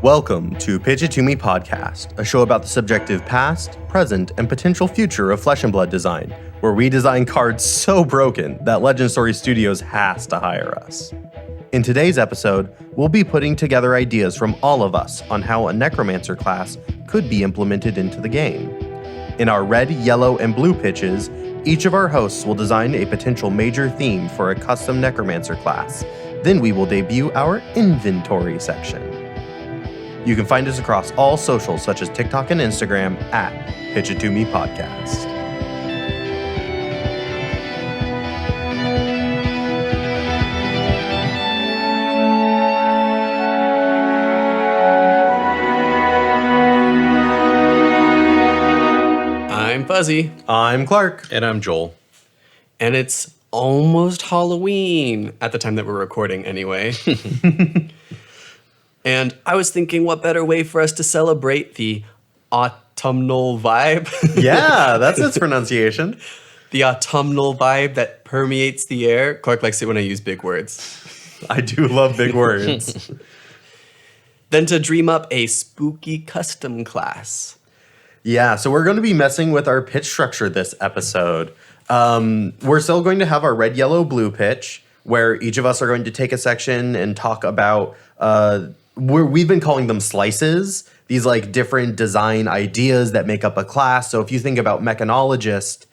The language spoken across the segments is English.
Welcome to Pitch It To Me Podcast, a show about the subjective past, present, and potential future of Flesh and Blood design, where we design cards so broken that Legend Story Studios has to hire us. In today's episode, we'll be putting together ideas from all of us on how a Necromancer class could be implemented into the game. In our red, yellow, and blue pitches, each of our hosts will design a potential major theme for a custom Necromancer class. Then we will debut our inventory section. You can find us across all socials such as TikTok and Instagram at Pitch It To Me Podcast. I'm Fuzzy. I'm Clark. And I'm Joel. And it's almost Halloween at the time that we're recording anyway. And I was thinking, what better way for us to celebrate the autumnal vibe? Yeah, that's its pronunciation. The autumnal vibe that permeates the air. Clark likes it when I use big words. I do love big words. Then to dream up a spooky custom class. Yeah, so we're going to be messing with our pitch structure this episode. We're still going to have our red, yellow, blue pitch, where each of us are going to take a section and talk about we've been calling them slices, these like different design ideas that make up a class. So if you think about mechanologist,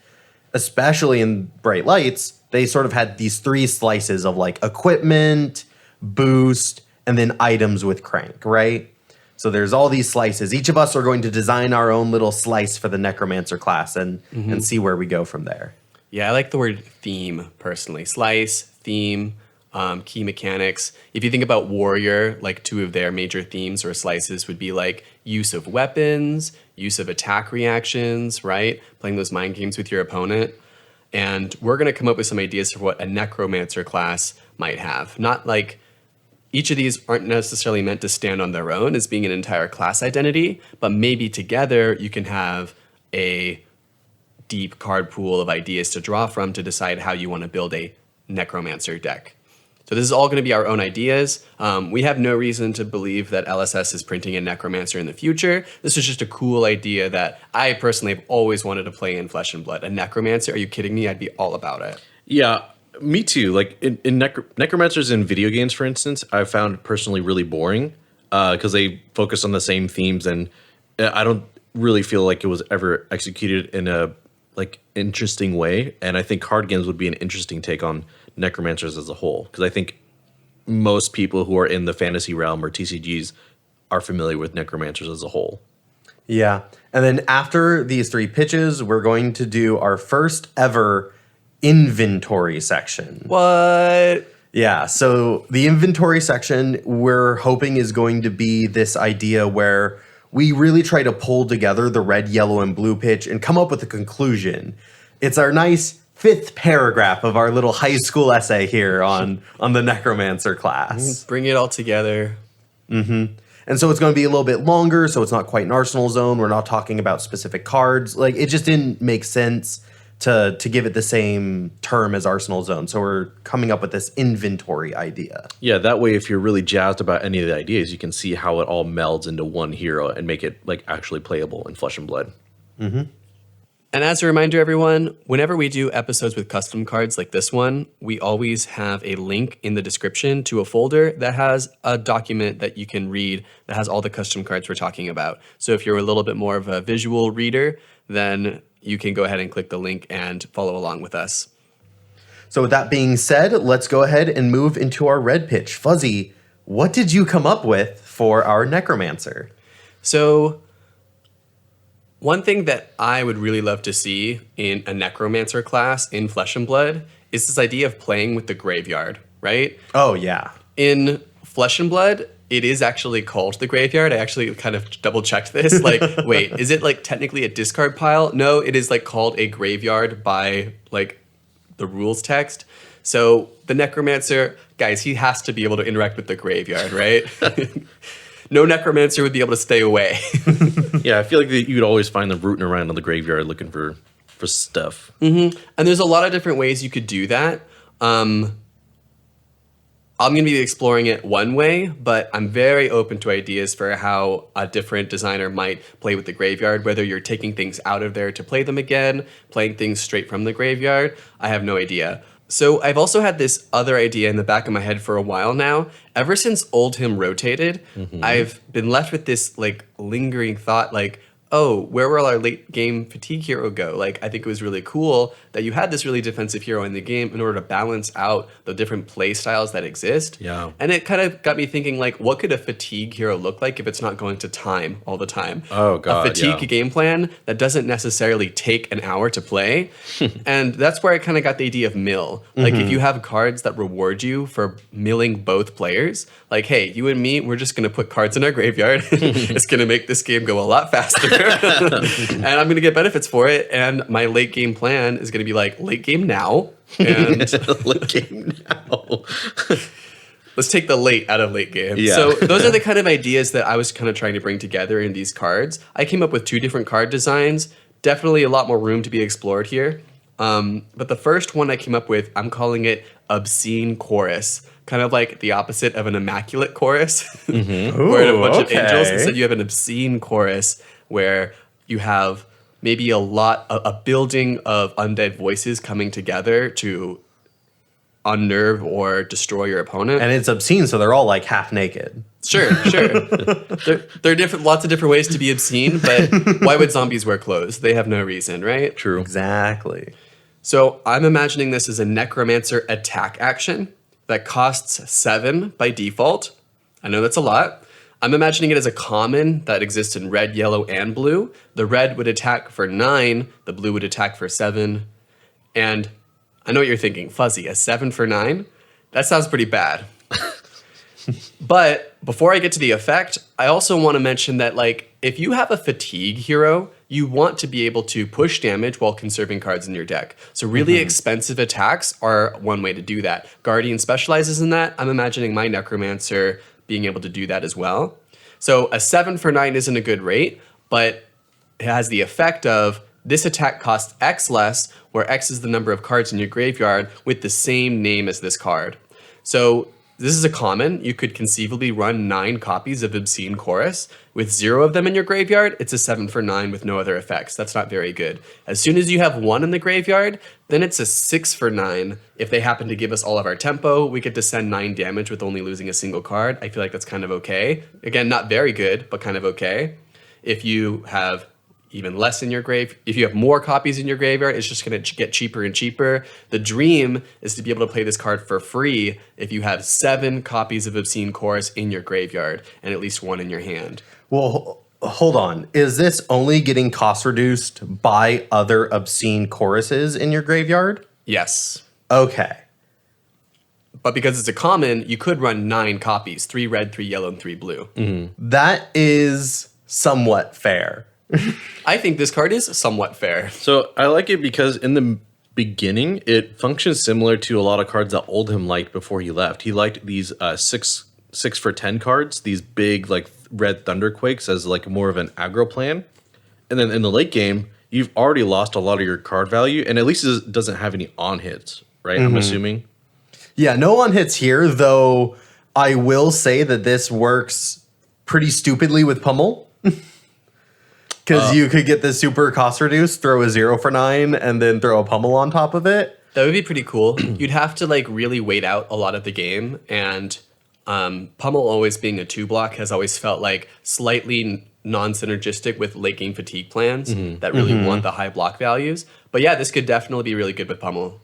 especially in Bright Lights, they sort of had these three slices of like equipment, boost, and then items with crank, right? So there's all these slices. Each of us are going to design our own little slice for the Necromancer class and see where we go from there. Yeah, I like the word theme personally. Slice, theme, key mechanics. If you think about Warrior, like two of their major themes or slices would be like use of weapons, use of attack reactions, right? Playing those mind games with your opponent. And we're going to come up with some ideas for what a Necromancer class might have. Not like each of these aren't necessarily meant to stand on their own as being an entire class identity, but maybe together you can have a deep card pool of ideas to draw from to decide how you want to build a Necromancer deck. So this is all going to be our own ideas. We have no reason to believe that LSS is printing a Necromancer in the future. This is just a cool idea that I personally have always wanted to play in Flesh and Blood. A Necromancer? Are you kidding me? I'd be all about it. Yeah, me too. Like in Necromancers in video games, for instance, I found personally really boring because they focus on the same themes, and I don't really feel like it was ever executed in a like interesting way. And I think card games would be an interesting take on Necromancers as a whole, because I think most people who are in the fantasy realm or TCGs are familiar with Necromancers as a whole. Yeah. And then after these three pitches, we're going to do our first ever inventory section. What? Yeah. So the inventory section we're hoping is going to be this idea where we really try to pull together the red, yellow, and blue pitch and come up with a conclusion. It's our nice fifth paragraph of our little high school essay here on the Necromancer class. Bring it all together. Mm-hmm. And so it's going to be a little bit longer, so it's not quite an Arsenal zone. We're not talking about specific cards. Like, it just didn't make sense to give it the same term as Arsenal zone. So we're coming up with this inventory idea. Yeah, that way if you're really jazzed about any of the ideas, you can see how it all melds into one hero and make it like actually playable in Flesh and Blood. Mm-hmm. And as a reminder, everyone, whenever we do episodes with custom cards like this one, we always have a link in the description to a folder that has a document that you can read that has all the custom cards we're talking about. So if you're a little bit more of a visual reader, then you can go ahead and click the link and follow along with us. So with that being said, let's go ahead and move into our red pitch. Fuzzy, what did you come up with for our Necromancer? So one thing that I would really love to see in a Necromancer class in Flesh and Blood is this idea of playing with the graveyard, right? Oh, yeah. In Flesh and Blood, it is actually called the graveyard. I actually kind of double checked this. Like, wait, is it like technically a discard pile? No, it is like called a graveyard by like the rules text. So the Necromancer, guys, he has to be able to interact with the graveyard, right? No Necromancer would be able to stay away. Yeah, I feel like you'd always find them rooting around in the graveyard looking for stuff. Mm-hmm. And there's a lot of different ways you could do that. I'm going to be exploring it one way, but I'm very open to ideas for how a different designer might play with the graveyard, whether you're taking things out of there to play them again, playing things straight from the graveyard. I have no idea. So I've also had this other idea in the back of my head for a while now. Ever since Oldhim rotated, I've been left with this like lingering thought like, oh, where will our late game fatigue hero go? Like, I think it was really cool that you had this really defensive hero in the game in order to balance out the different play styles that exist. Yeah. And it kind of got me thinking, like, what could a fatigue hero look like if it's not going to time all the time? Oh, God, a fatigue game plan that doesn't necessarily take an hour to play. And that's where I kind of got the idea of mill. Like, if you have cards that reward you for milling both players, like, hey, you and me, we're just going to put cards in our graveyard. It's going to make this game go a lot faster. And I'm going to get benefits for it. And my late game plan is going to be like late game now. And Late game now. let's take the late out of late game. Yeah. So those are the kind of ideas that I was kind of trying to bring together in these cards. I came up with 2 different card designs. Definitely a lot more room to be explored here. But the first one I came up with, I'm calling it Obscene Chorus. Kind of like the opposite of an immaculate chorus, where a bunch of angels. Instead, you have an obscene chorus where you have maybe a building of undead voices coming together to unnerve or destroy your opponent. And it's obscene, so they're all like half naked. Sure. There are lots of different ways to be obscene, but why would zombies wear clothes? They have no reason, right? True. Exactly. So I'm imagining this as a Necromancer attack action that costs 7 by default. I know that's a lot. I'm imagining it as a common that exists in red, yellow, and blue. The red would attack for 9, the blue would attack for 7. And I know what you're thinking, Fuzzy, a 7 for 9? That sounds pretty bad. But before I get to the effect, I also want to mention that, like, if you have a fatigue hero, you want to be able to push damage while conserving cards in your deck. So really expensive attacks are one way to do that. Guardian specializes in that. I'm imagining my Necromancer being able to do that as well. So a 7 for 9 isn't a good rate, but it has the effect of this attack costs X less, where X is the number of cards in your graveyard with the same name as this card. So this is a common. You could conceivably run 9 copies of Obscene Chorus. With 0 of them in your graveyard, it's a 7 for 9 with no other effects. That's not very good. As soon as you have 1 in the graveyard, then it's a 6 for 9. If they happen to give us all of our tempo, we get to send 9 damage with only losing a single card. I feel like that's kind of okay. Again, not very good, but kind of okay. If you have even less in your grave. If you have more copies in your graveyard, it's just going to get cheaper and cheaper. The dream is to be able to play this card for free if you have 7 copies of Obscene Chorus in your graveyard and at least 1 in your hand. Well, hold on. Is this only getting cost reduced by other obscene choruses in your graveyard? Yes. Okay. But because it's a common, you could run 9 copies, 3 red, 3 yellow, and 3 blue. That is somewhat fair. I think this card is somewhat fair. So I like it because in the beginning, it functions similar to a lot of cards that Oldhim liked before he left. He liked these 6 for 10 cards, these big like red Thunderquakes as like more of an aggro plan. And then in the late game, you've already lost a lot of your card value, and at least it doesn't have any on hits, right? I'm assuming. Yeah, no on hits here, though I will say that this works pretty stupidly with Pummel. Because you could get the super cost reduced, throw a 0 for 9, and then throw a Pummel on top of it. That would be pretty cool. You'd have to like really wait out a lot of the game, and Pummel always being a 2-block has always felt like slightly non-synergistic with late game fatigue plans that really want the high block values. But yeah, this could definitely be really good with Pummel.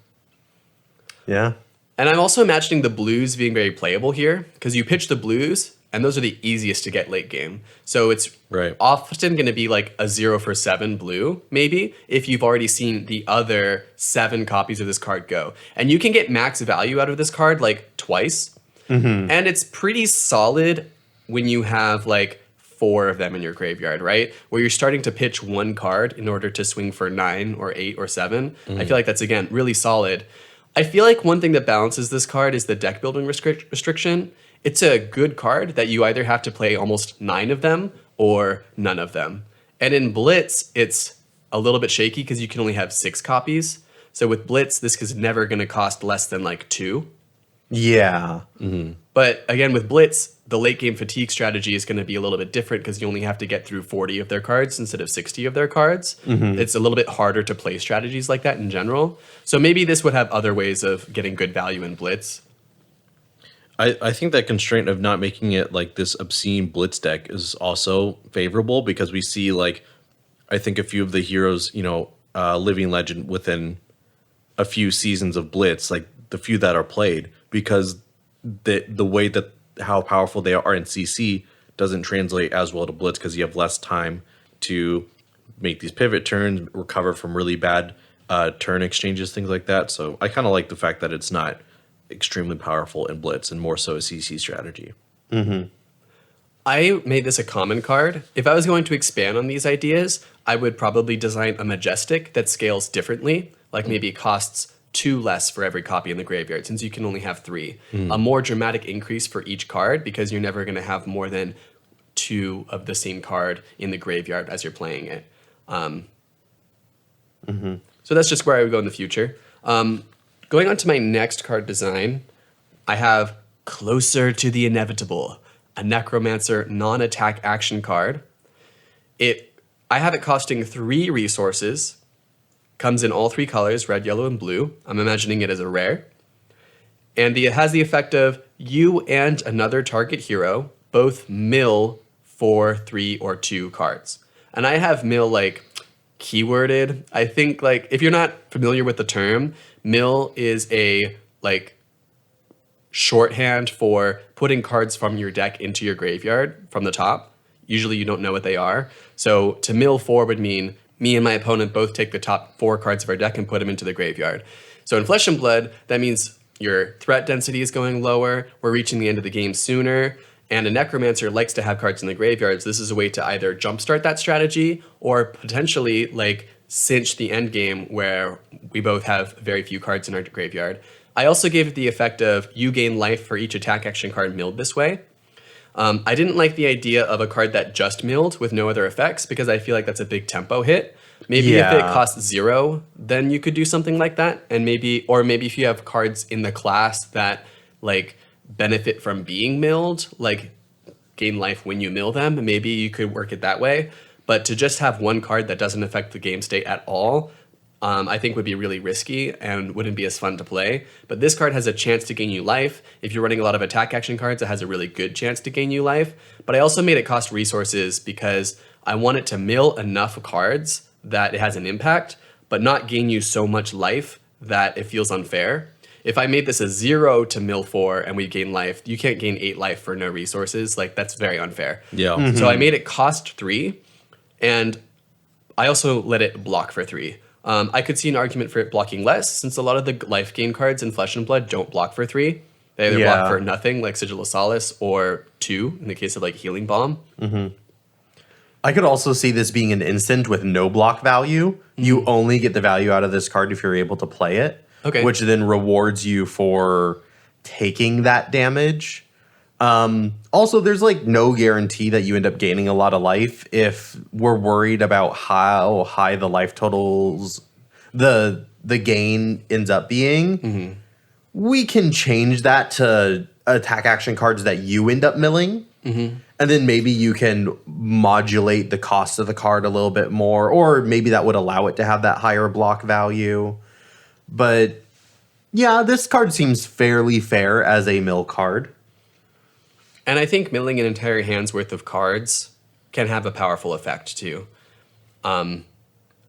Yeah. And I'm also imagining the blues being very playable here, because you pitch the blues, and those are the easiest to get late game. So it's often going to be like a 0 for 7 blue, maybe, if you've already seen the other 7 copies of this card go. And you can get max value out of this card like twice. And it's pretty solid when you have like 4 of them in your graveyard, right? Where you're starting to pitch 1 card in order to swing for 9 or 8 or 7. I feel like that's, again, really solid. I feel like one thing that balances this card is the deck building restriction. It's a good card that you either have to play almost 9 of them or none of them. And in Blitz, it's a little bit shaky because you can only have 6 copies. So with Blitz, this is never going to cost less than like 2. Yeah. But again, with Blitz, the late game fatigue strategy is going to be a little bit different because you only have to get through 40 of their cards instead of 60 of their cards. It's a little bit harder to play strategies like that in general. So maybe this would have other ways of getting good value in Blitz. I think that constraint of not making it like this obscene Blitz deck is also favorable because we see like, I think a few of the heroes, living legend within a few seasons of Blitz, like the few that are played, because the way that how powerful they are in CC doesn't translate as well to Blitz because you have less time to make these pivot turns, recover from really bad turn exchanges, things like that. So I kind of like the fact that it's not extremely powerful in Blitz and more so a CC strategy. I made this a common card. If I was going to expand on these ideas, I would probably design a Majestic that scales differently, like maybe costs 2 less for every copy in the graveyard, since you can only have 3. A more dramatic increase for each card, because you're never going to have more than 2 of the same card in the graveyard as you're playing it. So that's just where I would go in the future. Going on to my next card design, I have Closer to the Inevitable, a Necromancer non-attack action card. I have it costing 3 resources, comes in all 3 colors, red, yellow, and blue. I'm imagining it as a rare. And it has the effect of you and another target hero both mill for 3 or 2 cards. And I have mill like keyworded. I think like if you're not familiar with the term, mill is a like shorthand for putting cards from your deck into your graveyard from the top. Usually you don't know what they are. So to mill 4 would mean me and my opponent both take the top 4 cards of our deck and put them into the graveyard. So in Flesh and Blood, that means your threat density is going lower, we're reaching the end of the game sooner, and a Necromancer likes to have cards in the graveyards. This is a way to either jumpstart that strategy or potentially like cinch the end game where we both have very few cards in our graveyard. I also gave it the effect of you gain life for each attack action card milled this way. I didn't like the idea of a card that just milled with no other effects because I feel like that's a big tempo hit. Maybe if it costs 0, then you could do something like that. And maybe if you have cards in the class that like benefit from being milled, like gain life when you mill them, maybe you could work it that way. But to just have one card that doesn't affect the game state at all, I think would be really risky and wouldn't be as fun to play. But this card has a chance to gain you life. If you're running a lot of attack action cards, it has a really good chance to gain you life. But I also made it cost resources because I want it to mill enough cards that it has an impact, but not gain you so much life that it feels unfair. If I made this a 0 to mill 4 and we gain life, you can't gain 8 life for no resources. Like that's very unfair. Yeah. So I made it cost 3, and I also let it block for 3. I could see an argument for it blocking less, since a lot of the life gain cards in Flesh and Blood don't block for 3. They either block for nothing, like Sigil of Solace, or 2, in the case of like Healing Bomb. I could also see this being an instant with no block value. You only get the value out of this card if you're able to play it, which then rewards you for taking that damage. Also, there's like no guarantee that you end up gaining a lot of life if we're worried about how high the life totals the gain ends up being. We can change that to attack action cards that you end up milling. And then maybe you can modulate the cost of the card a little bit more, or maybe that would allow it to have that higher block value. But yeah, this card seems fairly fair as a mill card. And I think milling an entire hand's worth of cards can have a powerful effect too.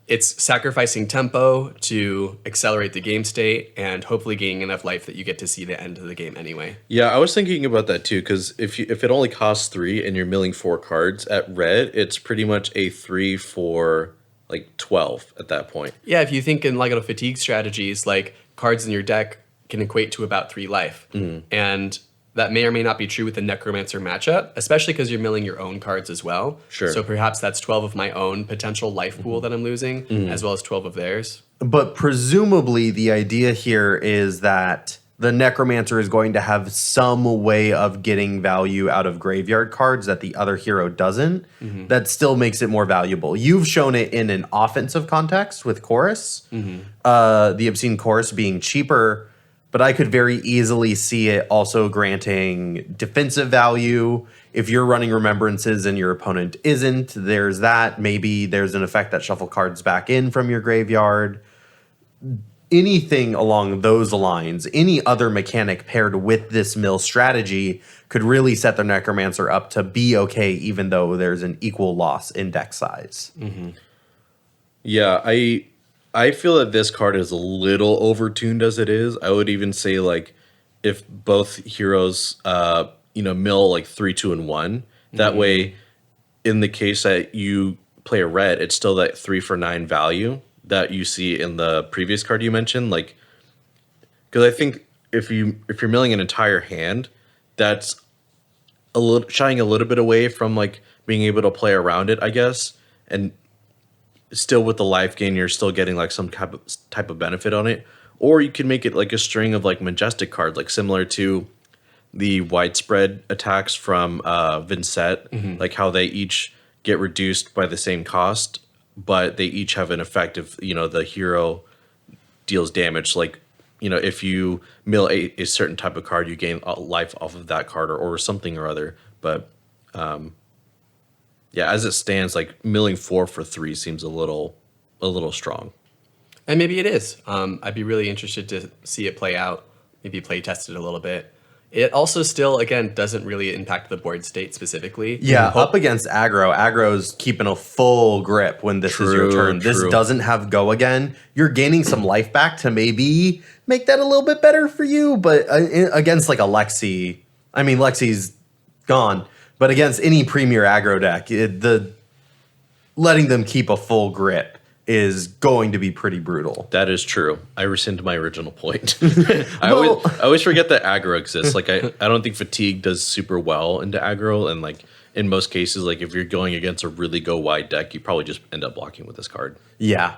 It's sacrificing tempo to accelerate the game state and hopefully gaining enough life that you get to see the end of the game anyway. Yeah, I was thinking about that too, because if it only costs 3 and you're milling 4 cards at red, it's pretty much a 3 for like 12 at that point. Yeah, if you think in like fatigue strategies, like cards in your deck can equate to about 3 life. And that may or may not be true with the Necromancer matchup, especially because you're milling your own cards as well. Sure. So perhaps that's 12 of my own potential life pool that I'm losing, as well as 12 of theirs. But presumably the idea here is that the Necromancer is going to have some way of getting value out of graveyard cards that the other hero doesn't. That still makes it more valuable. You've shown it in an offensive context with Chorus. The Obscene Chorus being cheaper, but I could very easily see it also granting defensive value. If you're running remembrances and your opponent isn't, there's that. Maybe there's an effect that shuffle cards back in from your graveyard. Anything along those lines, any other mechanic paired with this mill strategy could really set the Necromancer up to be okay, even though there's an equal loss in deck size. Mm-hmm. Yeah, I feel that this card is a little overtuned as it is. I would even say like if both heroes mill like 3, 2, and 1. That way, in the case that you play a red, it's still that 3 for 9 value that you see in the previous card you mentioned. Like, because I think if you're milling an entire hand, that's a little shying a little bit away from like being able to play around it, I guess. And still with the life gain, you're still getting like some type of benefit on it. Or you can make it like a string of like majestic cards, like similar to the widespread attacks from Vincent, like how they each get reduced by the same cost, but they each have an effect if, the hero deals damage. Like, if you mill a certain type of card, you gain life off of that card or something or other. But yeah, as it stands, like milling 4 for 3 seems a little strong. And maybe it is. I'd be really interested to see it play out, maybe play test it a little bit. It also still, again, doesn't really impact the board state specifically. Yeah, up against aggro. Aggro's keeping a full grip when this is your turn. This doesn't have go again. You're gaining some life back to maybe make that a little bit better for you. But against like a Lexi, I mean, Lexi's gone. But against any premier aggro deck, the letting them keep a full grip is going to be pretty brutal. That is true. I rescind my original point. I always forget that aggro exists. Like I don't think fatigue does super well into aggro, and like in most cases, like if you're going against a really go wide deck, you probably just end up blocking with this card. Yeah.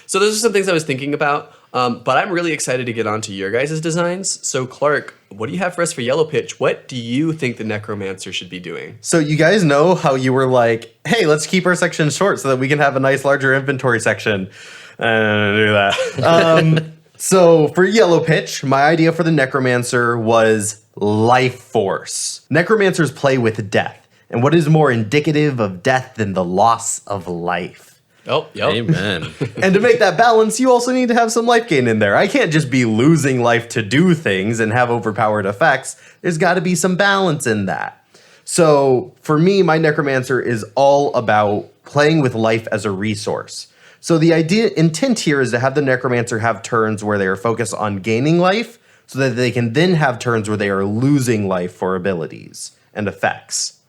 So those are some things I was thinking about, but I'm really excited to get on to your guys' designs. So Clark, what do you have for us for Yellow Pitch? What do you think the Necromancer should be doing? So you guys know how you were like, hey, let's keep our section short so that we can have a nice larger inventory section. And do that. So for Yellow Pitch, my idea for the Necromancer was Life Force. Necromancers play with death. And what is more indicative of death than the loss of life? Oh, yep. Amen. And to make that balance, you also need to have some life gain in there. I can't just be losing life to do things and have overpowered effects. There's got to be some balance in that. So for me, my Necromancer is all about playing with life as a resource. So the intent here is to have the Necromancer have turns where they are focused on gaining life so that they can then have turns where they are losing life for abilities and effects.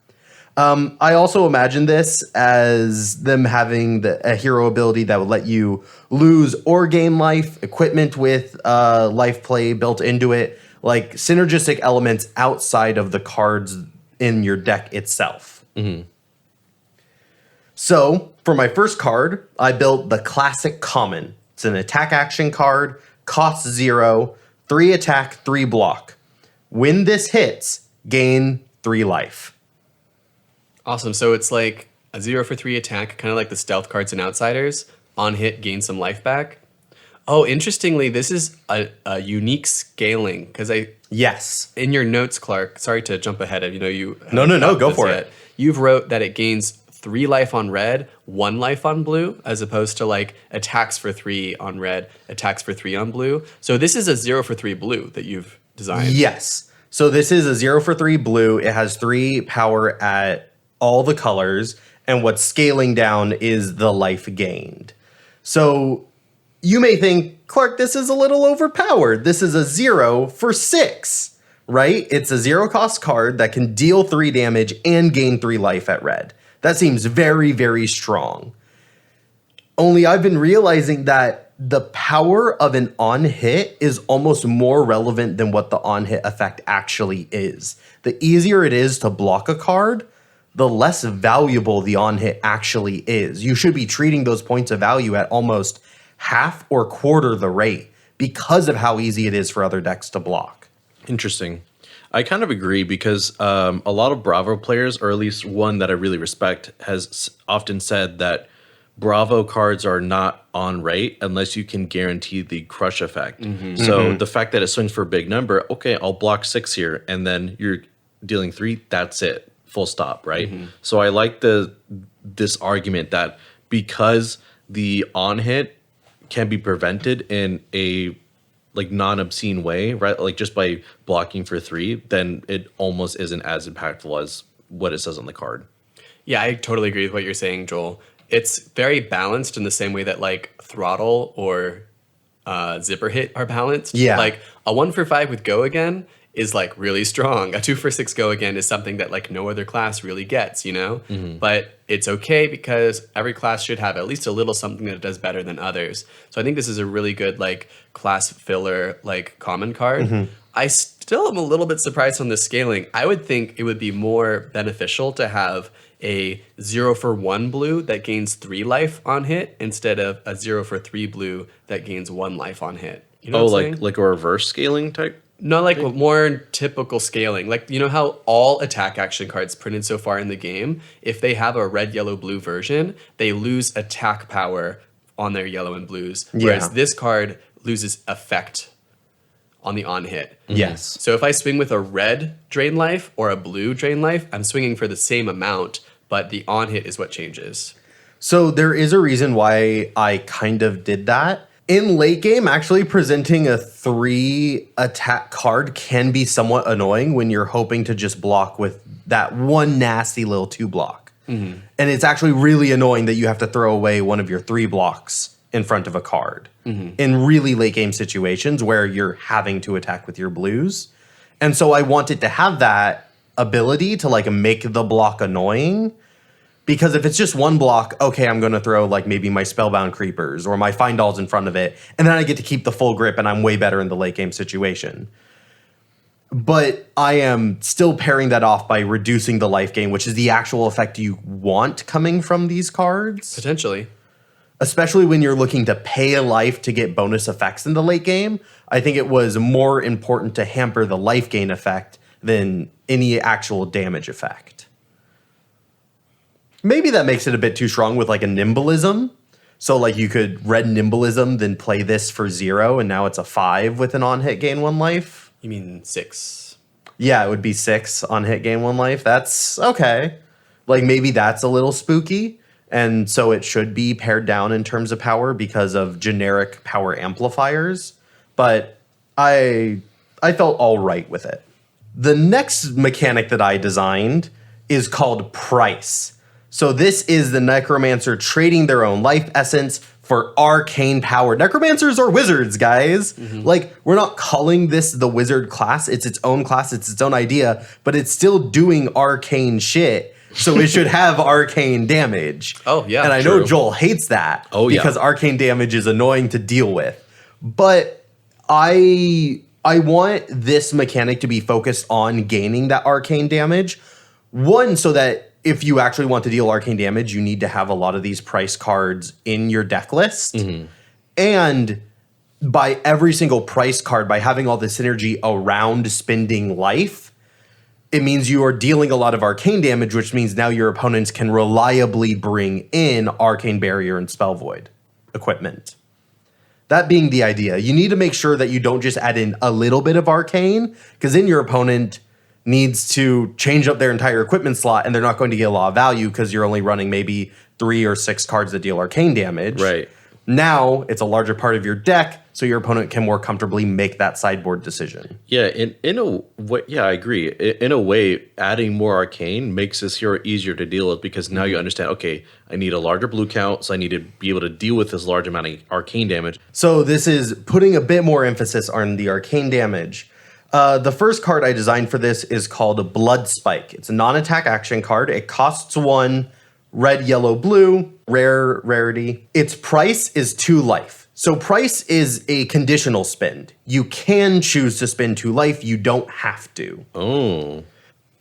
I also imagine this as them having a hero ability that would let you lose or gain life, equipment with life play built into it, like synergistic elements outside of the cards in your deck itself. Mm-hmm. So for my first card, I built the Classic Common. It's an attack action card, costs 0, 3 attack, 3 block. When this hits, gain 3 life. Awesome. So it's like a 0 for 3 attack, kind of like the stealth cards and outsiders. On hit, gain some life back. Oh, interestingly, this is a unique scaling because Yes. In your notes, Clark. Sorry to jump ahead of you. No, go for it. You've wrote that it gains 3 life on red, 1 life on blue, as opposed to like attacks for 3 on red, attacks for 3 on blue. So this is a 0 for 3 blue that you've designed. Yes. So this is a 0 for 3 blue. It has 3 power at all the colors, and what's scaling down is the life gained. So you may think, Clark, this is a little overpowered. This is a 0 for 6, right? It's a 0 cost card that can deal 3 damage and gain 3 life at red. That seems very, very strong. Only I've been realizing that the power of an on-hit is almost more relevant than what the on-hit effect actually is. The easier it is to block a card, the less valuable the on-hit actually is. You should be treating those points of value at almost half or quarter the rate because of how easy it is for other decks to block. Interesting. I kind of agree because a lot of Bravo players, or at least one that I really respect, has often said that Bravo cards are not on rate unless you can guarantee the crush effect. So the fact that it swings for a big number, okay, I'll block 6 here, and then you're dealing 3, that's it. Full stop, right? So I like this argument that because the on hit can be prevented in a like non-obscene way, right? Like just by blocking for 3, then it almost isn't as impactful as what it says on the card. Yeah, I totally agree with what you're saying, Joel. It's very balanced in the same way that like throttle or zipper hit are balanced. Yeah. Like a 1 for 5 with go again is like really strong. A 2 for 6 go again is something that like no other class really gets, you know? But it's okay because every class should have at least a little something that it does better than others. So I think this is a really good like class filler, like common card. I still am a little bit surprised on the scaling. I would think it would be more beneficial to have a 0 for 1 blue that gains 3 life on hit instead of a 0 for 3 blue that gains 1 life on hit. You know what I'm saying? Like a reverse scaling type? No, like more typical scaling. Like, you know how all attack action cards printed so far in the game, if they have a red, yellow, blue version, they lose attack power on their yellow and blues. Whereas this card loses effect on the on hit. Yes. So if I swing with a red drain life or a blue drain life, I'm swinging for the same amount, but the on hit is what changes. So there is a reason why I kind of did that. In late game, actually presenting a 3 attack card can be somewhat annoying when you're hoping to just block with that one nasty little 2 block. And it's actually really annoying that you have to throw away one of your 3 blocks in front of a card in really late game situations where you're having to attack with your blues. And so I wanted to have that ability to like make the block annoying. Because if it's just 1 block, okay, I'm going to throw like maybe my Spellbound Creepers or my Find Dolls in front of it, and then I get to keep the full grip and I'm way better in the late game situation. But I am still pairing that off by reducing the life gain, which is the actual effect you want coming from these cards. Potentially. Especially when you're looking to pay a life to get bonus effects in the late game. I think it was more important to hamper the life gain effect than any actual damage effect. Maybe that makes it a bit too strong with like a Nimbleism. So like you could red Nimbleism, then play this for 0, and now it's a 5 with an on-hit gain 1 life. You mean 6? Yeah, it would be 6 on-hit gain 1 life. That's okay. Like maybe that's a little spooky. And so it should be pared down in terms of power because of generic power amplifiers. But I felt all right with it. The next mechanic that I designed is called Price. So this is the Necromancer trading their own life essence for arcane power. Necromancers are wizards, guys. Like, we're not calling this the wizard class. It's its own class. It's its own idea. But it's still doing arcane shit. So it should have arcane damage. Oh, yeah. And I know Joel hates that. Oh, yeah. Because arcane damage is annoying to deal with. But I want this mechanic to be focused on gaining that arcane damage. One, so that if you actually want to deal arcane damage, you need to have a lot of these price cards in your deck list. And by every single price card, by having all the synergy around spending life, it means you are dealing a lot of arcane damage, which means now your opponents can reliably bring in Arcane Barrier and Spell Void equipment. That being the idea, you need to make sure that you don't just add in a little bit of arcane, because then your opponent needs to change up their entire equipment slot and they're not going to get a lot of value because you're only running maybe 3 or 6 cards that deal arcane damage. Right. Now it's a larger part of your deck, so your opponent can more comfortably make that sideboard decision. Yeah, in a way, yeah, I agree. In a way, adding more arcane makes this hero easier to deal with because now you understand, okay, I need a larger blue count, so I need to be able to deal with this large amount of arcane damage. So this is putting a bit more emphasis on the arcane damage. The first card I designed for this is called Blood Spike. It's a non-attack action card. It costs 1, red, yellow, blue, rarity. Its price is 2 life. So price is a conditional spend. You can choose to spend 2 life. You don't have to. Oh.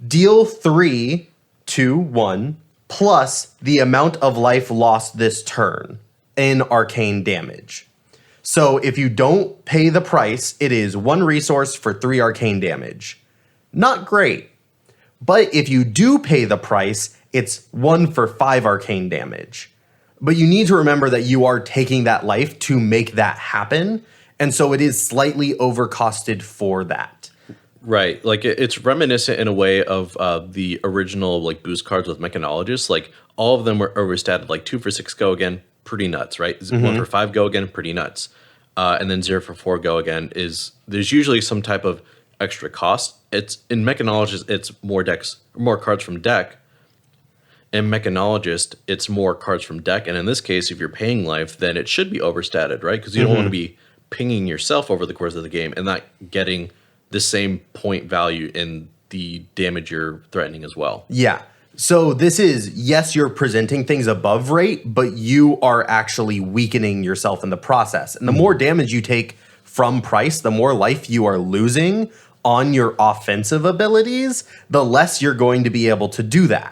Deal 3, 2, 1, plus the amount of life lost this turn in arcane damage. So if you don't pay the price, it is 1 resource for 3 arcane damage. Not great. But if you do pay the price, it's 1 for 5 arcane damage. But you need to remember that you are taking that life to make that happen. And so it is slightly overcosted for that. Right. Like it's reminiscent in a way of the original like boost cards with Mechanologists. Like all of them were overstated. Like 2 for 6 go again, pretty nuts, right? 1 for 5 go again, pretty nuts. And then 0 for 4 go again there's usually some type of extra cost. It's in Mechanologist, it's more cards from deck. In Mechanologist, it's more cards from deck. And in this case, if you're paying life, then it should be overstated, right? Because you don't want to be pinging yourself over the course of the game and not getting the same point value in the damage you're threatening as well. Yeah. So this is, yes, you're presenting things above rate, but you are actually weakening yourself in the process. And the more damage you take from price, the more life you are losing on your offensive abilities, the less you're going to be able to do that.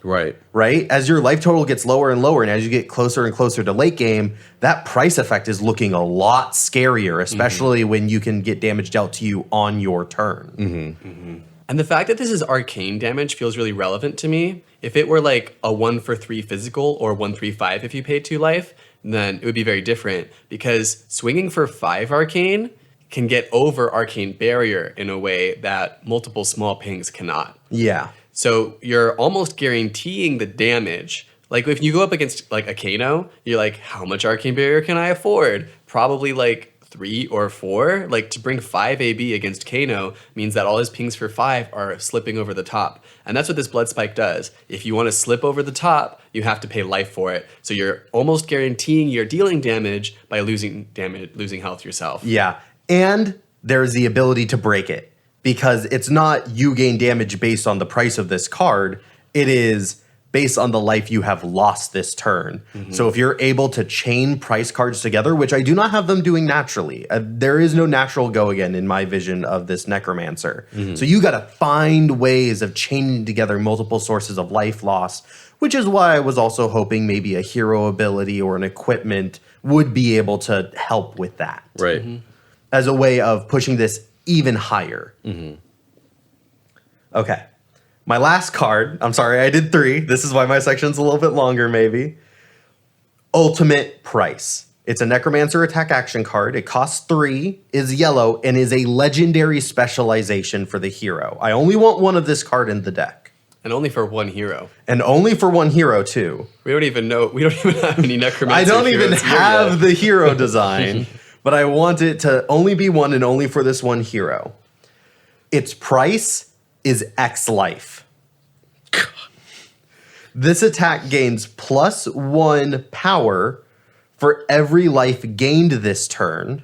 Right. Right? As your life total gets lower and lower, and as you get closer and closer to late game, that price effect is looking a lot scarier, especially when you can get damage dealt to you on your turn. And the fact that this is arcane damage feels really relevant to me. If it were like a 1 for 3 physical or 1 3 5 if you paid 2 life, then it would be very different, because swinging for 5 arcane can get over arcane barrier in a way that multiple small pings cannot. Yeah. So you're almost guaranteeing the damage. Like if you go up against like a Kano, you're like, how much arcane barrier can I afford? Probably like 3 or 4. Like to bring 5 AB against Kano means that all his pings for 5 are slipping over the top. And that's what this Blood Spike does. If you want to slip over the top, you have to pay life for it. So you're almost guaranteeing you're dealing damage by losing health yourself. Yeah. And there's the ability to break it, because it's not you gain damage based on the price of this card. It is based on the life you have lost this turn. So if you're able to chain price cards together, which I do not have them doing naturally, there is no natural go again in my vision of this Necromancer. So you got to find ways of chaining together multiple sources of life loss, which is why I was also hoping maybe a hero ability or an equipment would be able to help with that. Right. As a way of pushing this even higher. Okay. My last card, I'm sorry, I did 3. This is why my section's a little bit longer, maybe. Ultimate Price. It's a Necromancer attack action card. It costs 3, is yellow, and is a legendary specialization for the hero. I only want 1 of this card in the deck. And only for 1 hero. And only for 1 hero, too. We don't even have any Necromancer. I don't even heroes have the hero design, but I want it to only be 1 and only for this 1 hero. Its price is X life. This attack gains +1 power for every life gained this turn,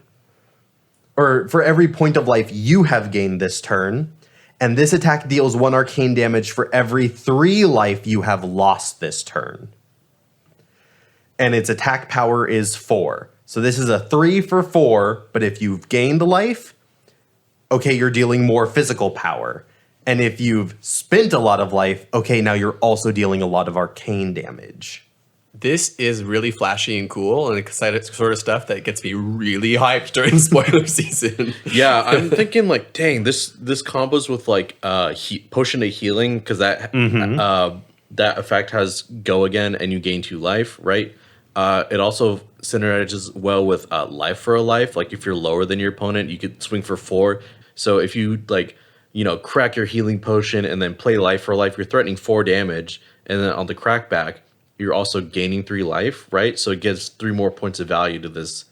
or for every point of life you have gained this turn. And this attack deals 1 arcane damage for every 3 life you have lost this turn. And its attack power is 4. So this is a 3 for 4, but if you've gained life, okay, you're dealing more physical power. And if you've spent a lot of life, okay, now you're also dealing a lot of arcane damage. This is really flashy and cool and exciting sort of stuff that gets me really hyped during spoiler season. Yeah, I'm thinking like, dang, this combos with like potion to healing, because that that effect has go again and you gain 2 life, right? It also synergizes well with life for a life. Like if you're lower than your opponent, you could swing for 4. So if you like, crack your healing potion and then play life for life, you're threatening 4 damage, and then on the crackback, you're also gaining 3 life, right? So it gives 3 more points of value to this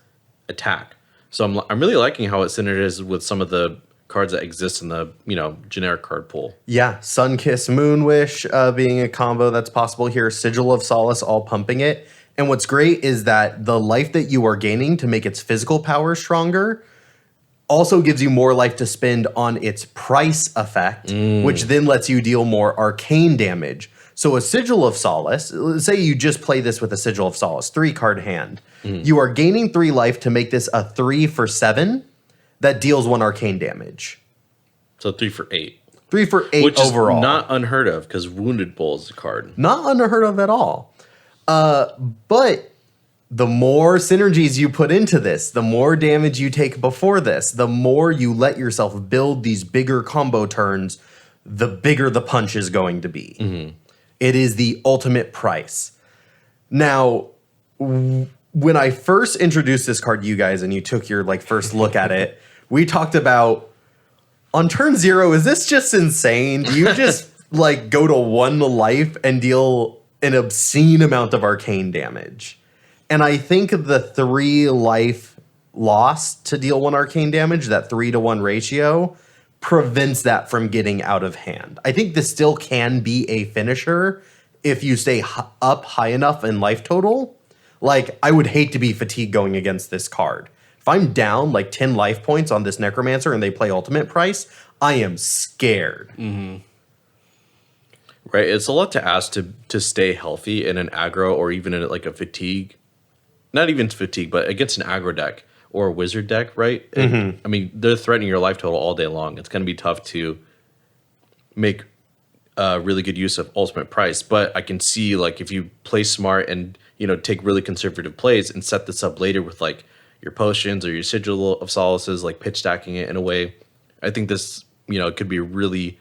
attack. So I'm really liking how it synergizes with some of the cards that exist in the generic card pool. Yeah, Sunkiss, Moonwish being a combo that's possible here. Sigil of Solace all pumping it. And what's great is that the life that you are gaining to make its physical power stronger also gives you more life to spend on its price effect, which then lets you deal more arcane damage. So a Sigil of Solace, say you just play this with a Sigil of Solace, 3-card hand. You are gaining 3 life to make this a 3 for 7 that deals 1 arcane damage. So 3 for 8. 3 for 8 Which overall. is not unheard of, because Wounded Bull is a card. Not unheard of at all. But the more synergies you put into this, the more damage you take before this, the more you let yourself build these bigger combo turns, the bigger the punch is going to be. It is the ultimate price. Now, when I first introduced this card to you guys and you took your like first look at it, we talked about on turn 0, is this just insane? Do you just like go to 1 life and deal an obscene amount of arcane damage? And I think the 3 life loss to deal 1 arcane damage, that 3-to-1 ratio, prevents that from getting out of hand. I think this still can be a finisher if you stay up high enough in life total. Like, I would hate to be fatigued going against this card. If I'm down like 10 life points on this Necromancer and they play ultimate price, I am scared. Mm-hmm. Right, it's a lot to ask to stay healthy in an aggro or even in like a fatigue. Not even fatigue, but against an aggro deck or a wizard deck, right? And, I mean, they're threatening your life total all day long. It's going to be tough to make really good use of ultimate price. But I can see, like, if you play smart and, you know, take really conservative plays and set this up later with, like, your potions or your sigil of solaces, like pitch stacking it in a way, I think this, you know, could be a really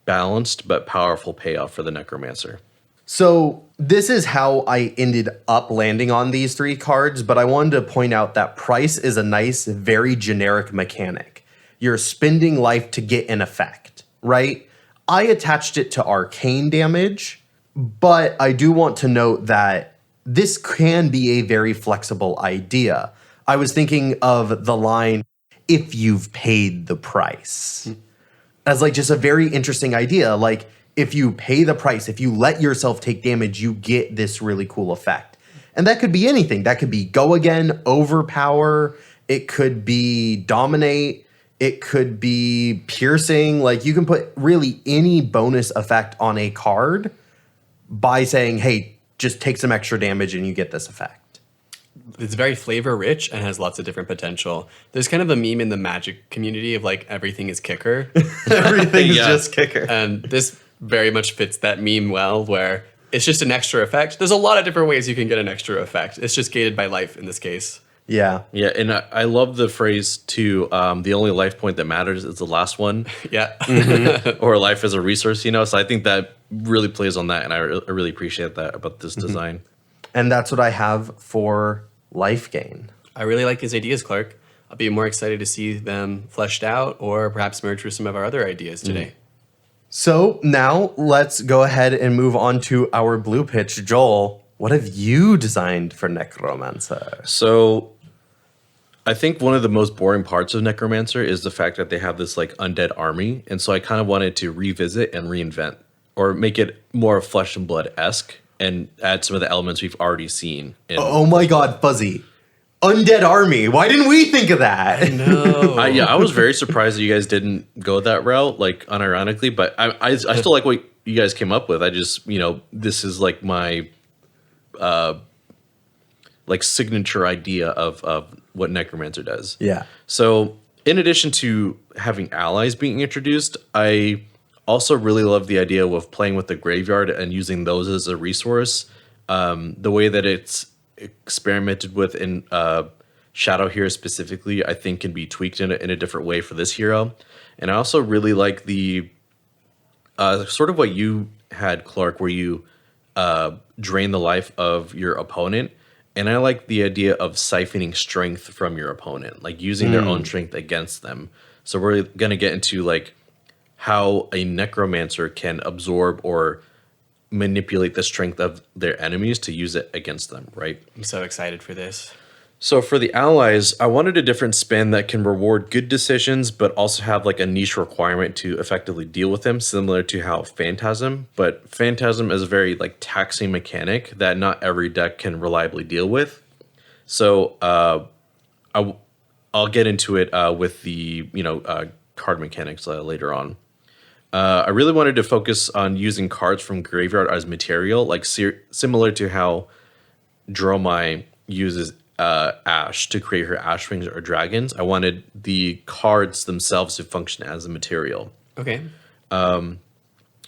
balanced but powerful payoff for the Necromancer. So this is how I ended up landing on these 3 cards, but I wanted to point out that price is a nice, very generic mechanic. You're spending life to get an effect, right? I attached it to arcane damage, but I do want to note that this can be a very flexible idea. I was thinking of the line, if you've paid the price, as like just a very interesting idea. Like, if you pay the price, if you let yourself take damage, you get this really cool effect. And that could be anything. That could be go again, overpower. It could be dominate. It could be piercing. Like, you can put really any bonus effect on a card by saying, hey, just take some extra damage and you get this effect. It's very flavor rich and has lots of different potential. There's kind of a meme in the Magic community of like everything is kicker. Everything's just kicker. And this very much fits that meme well, where it's just an extra effect. There's a lot of different ways you can get an extra effect. It's just gated by life in this case. Yeah. Yeah, and I love the phrase too, the only life point that matters is the last one. Yeah. Or life as a resource, you know? So I think that really plays on that, and I really appreciate that about this design. And that's what I have for life gain. I really like these ideas, Clark. I'll be more excited to see them fleshed out or perhaps merge with some of our other ideas today. So now let's go ahead and move on to our blue pitch. Joel, what have you designed for Necromancer? So I think one of the most boring parts of Necromancer is the fact that they have this like undead army. And so I kind of wanted to revisit and reinvent or make it more Flesh and Blood-esque and add some of the elements we've already seen. Oh my God, Fuzzy. Undead army. Why didn't we think of that? No. I was very surprised that you guys didn't go that route, like unironically, but I still like what you guys came up with. I just, you know, this is like my like signature idea of what Necromancer does. Yeah. So in addition to having allies being introduced, I also really love the idea of playing with the graveyard and using those as a resource. The way that it's experimented with in Shadow Hero specifically, I think can be tweaked in a different way for this hero. And I also really like the sort of what you had, Clark, where you drain the life of your opponent. And I like the idea of siphoning strength from your opponent, like using their own strength against them. So we're going to get into like how a Necromancer can absorb or manipulate the strength of their enemies to use it against them, right? I'm so excited for this. So for the allies, I wanted a different spin that can reward good decisions, but also have like a niche requirement to effectively deal with them, similar to how Phantasm. But Phantasm is a very like taxing mechanic that not every deck can reliably deal with. So I'll get into it with the card mechanics later on. I really wanted to focus on using cards from graveyard as material, like similar to how Dromai uses Ash to create her Ash Wings or dragons. I wanted the cards themselves to function as a material. Okay. And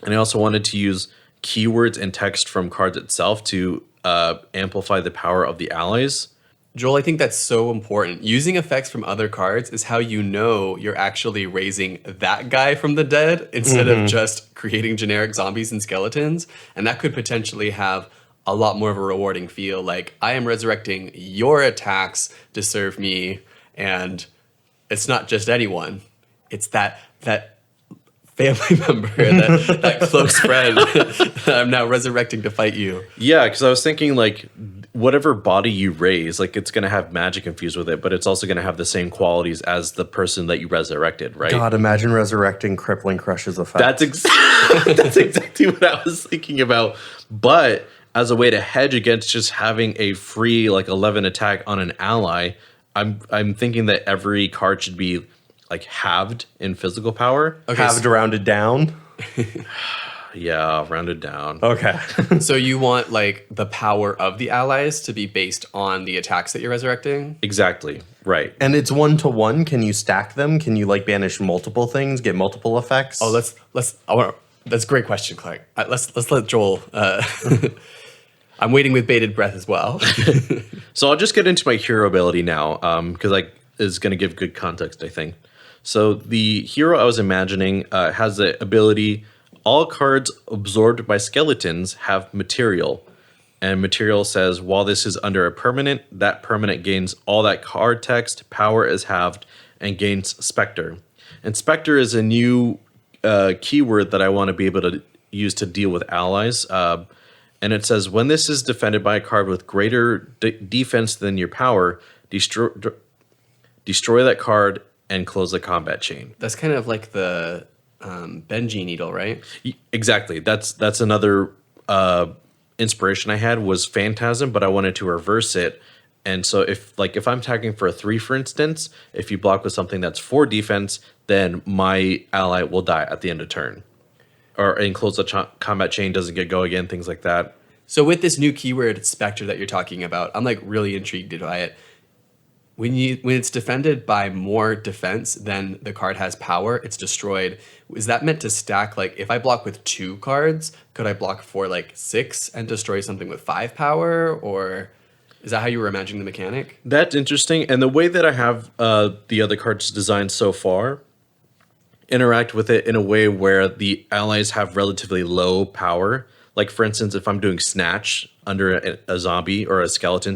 I also wanted to use keywords and text from cards itself to amplify the power of the allies. Joel, I think that's so important. Using effects from other cards is how you know you're actually raising that guy from the dead instead of just creating generic zombies and skeletons. And that could potentially have a lot more of a rewarding feel. Like, I am resurrecting your attacks to serve me, and it's not just anyone. It's that family member, that close friend that I'm now resurrecting to fight you. Yeah, because I was thinking like whatever body you raise, like it's going to have magic infused with it, but it's also going to have the same qualities as the person that you resurrected, right? God, imagine resurrecting Crippling Crush's effect. That's exactly what I was thinking about. But as a way to hedge against just having a free like 11 attack on an ally, I'm thinking that every card should be like halved in physical power. Okay, Halved rounded down. Yeah, rounded down. Okay. so you want like the power of the allies to be based on the attacks that you're resurrecting? Exactly. Right. And it's 1-to-1. Can you stack them? Can you like banish multiple things, get multiple effects? Oh, that's a great question, Clark. Let's let Joel. I'm waiting with bated breath as well. So I'll just get into my hero ability now, because is going to give good context, I think. So the hero I was imagining has the ability: all cards absorbed by skeletons have material. And material says, while this is under a permanent, that permanent gains all that card text, power is halved, and gains Spectre. And Spectre is a new keyword that I want to be able to use to deal with allies. And it says, when this is defended by a card with greater defense than your power, destroy that card and close the combat chain. That's kind of like the Benji needle, right? Exactly. That's another inspiration I had was Phantasm, but I wanted to reverse it. And so if I'm attacking for a 3, for instance, if you block with something that's 4 defense, then my ally will die at the end of turn. And close the combat chain, doesn't go again, things like that. So with this new keyword Spectre that you're talking about, I'm like really intrigued by it. When it's defended by more defense than the card has power, it's destroyed. Is that meant to stack? Like, if I block with 2 cards, could I block for like 6 and destroy something with 5 power? Or is that how you were imagining the mechanic? That's interesting. And the way that I have the other cards designed so far interact with it in a way where the allies have relatively low power. Like, for instance, if I'm doing Snatch under a zombie or a skeleton,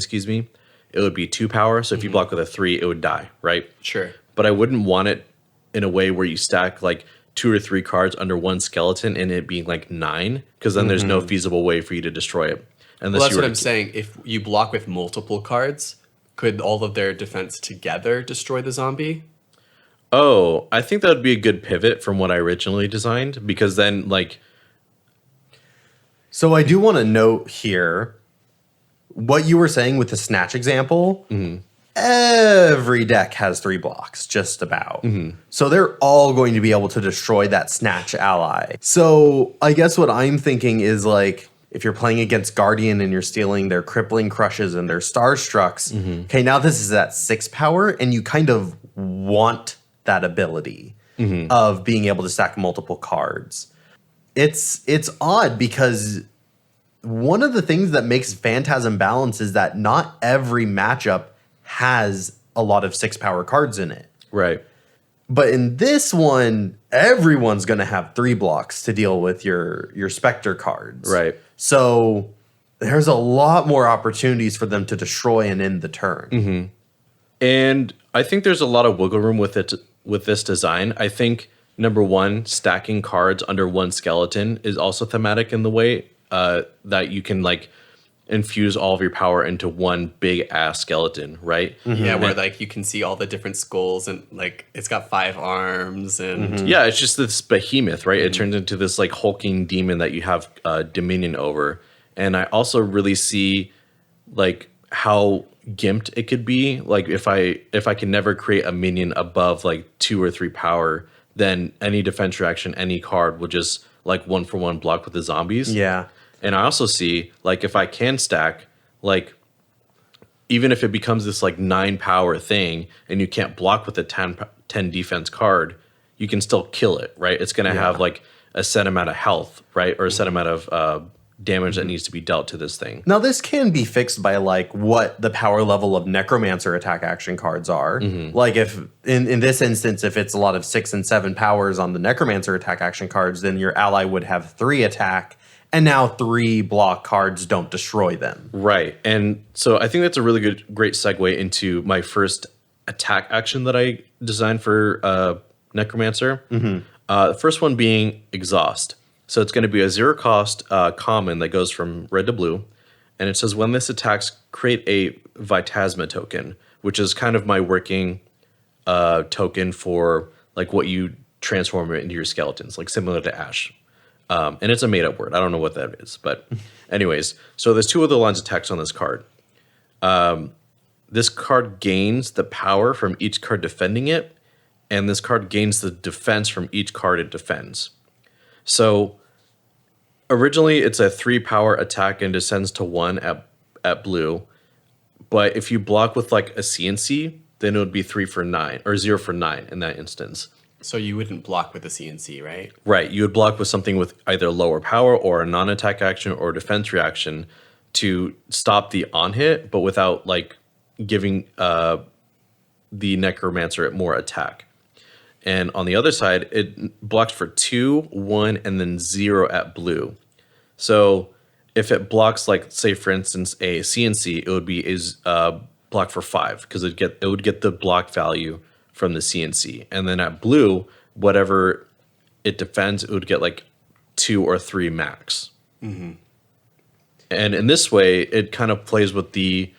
it would be 2 power. So if you block with a 3, it would die, right? Sure. But I wouldn't want it in a way where you stack like 2 or 3 cards under one skeleton and it being like 9, because then there's no feasible way for you to destroy it. Well, that's what I'm saying. If you block with multiple cards, could all of their defense together destroy the zombie? Oh, I think that would be a good pivot from what I originally designed, because then like... So I do want to note here what you were saying with the Snatch example. Every deck has 3 blocks, just about. So they're all going to be able to destroy that Snatch ally. So I guess what I'm thinking is like, if you're playing against Guardian and you're stealing their Crippling Crushes and their Starstrucks, okay, now this is at 6 power, and you kind of want that ability of being able to stack multiple cards. It's odd because one of the things that makes Phantasm balance is that not every matchup has a lot of 6 power cards in it. Right. But in this one, everyone's going to have 3 blocks to deal with your Spectre cards. Right. So there's a lot more opportunities for them to destroy and end the turn. And I think there's a lot of wiggle room with this design. I think, number one, stacking cards under one skeleton is also thematic in the way that you can like infuse all of your power into one big ass skeleton, right? Yeah, where like you can see all the different skulls and like it's got 5 arms and Yeah, it's just this behemoth, right? It turns into this like hulking demon that you have dominion over. And I also really see like how gimped it could be. Like if I can never create a minion above like 2 or 3 power, then any defense reaction, any card will just like 1-for-1 block with the zombies. Yeah. And I also see, like, if I can stack, like, even if it becomes this, like, 9 power thing and you can't block with a 10 defense card, you can still kill it, right? It's going to have, like, a set amount of health, right? Or a set amount of damage that needs to be dealt to this thing. Now, this can be fixed by, like, what the power level of Necromancer attack action cards are. Like, if, in this instance, if it's a lot of 6 and 7 powers on the Necromancer attack action cards, then your ally would have 3 attack and now 3 block cards don't destroy them. Right. And so I think that's a really great segue into my first attack action that I designed for Necromancer. The first one being Exhaust. So it's going to be a 0 cost common that goes from red to blue. And it says when this attacks, create a Vitasma token, which is kind of my working token for like what you transform it into your skeletons, like similar to Ash. And it's a made-up word. I don't know what that is. But anyways, so there's 2 other lines of text on this card. This card gains the power from each card defending it, and this card gains the defense from each card it defends. So originally it's a 3 power attack and descends to 1 at blue. But if you block with like a CNC, then it would be 3 for 9 or 0 for 9 in that instance. So you wouldn't block with a CNC, right? Right. You would block with something with either lower power or a non-attack action or defense reaction to stop the on hit, but without like giving the Necromancer more attack. And on the other side, it blocks for 2, 1, and then 0 at blue. So if it blocks, like, say, for instance, a CNC, it would be a block for 5 because it would get the block value from the CNC. And then at blue, whatever it defends, it would get like 2 or 3 max. Mm-hmm. And in this way, it kind of plays with the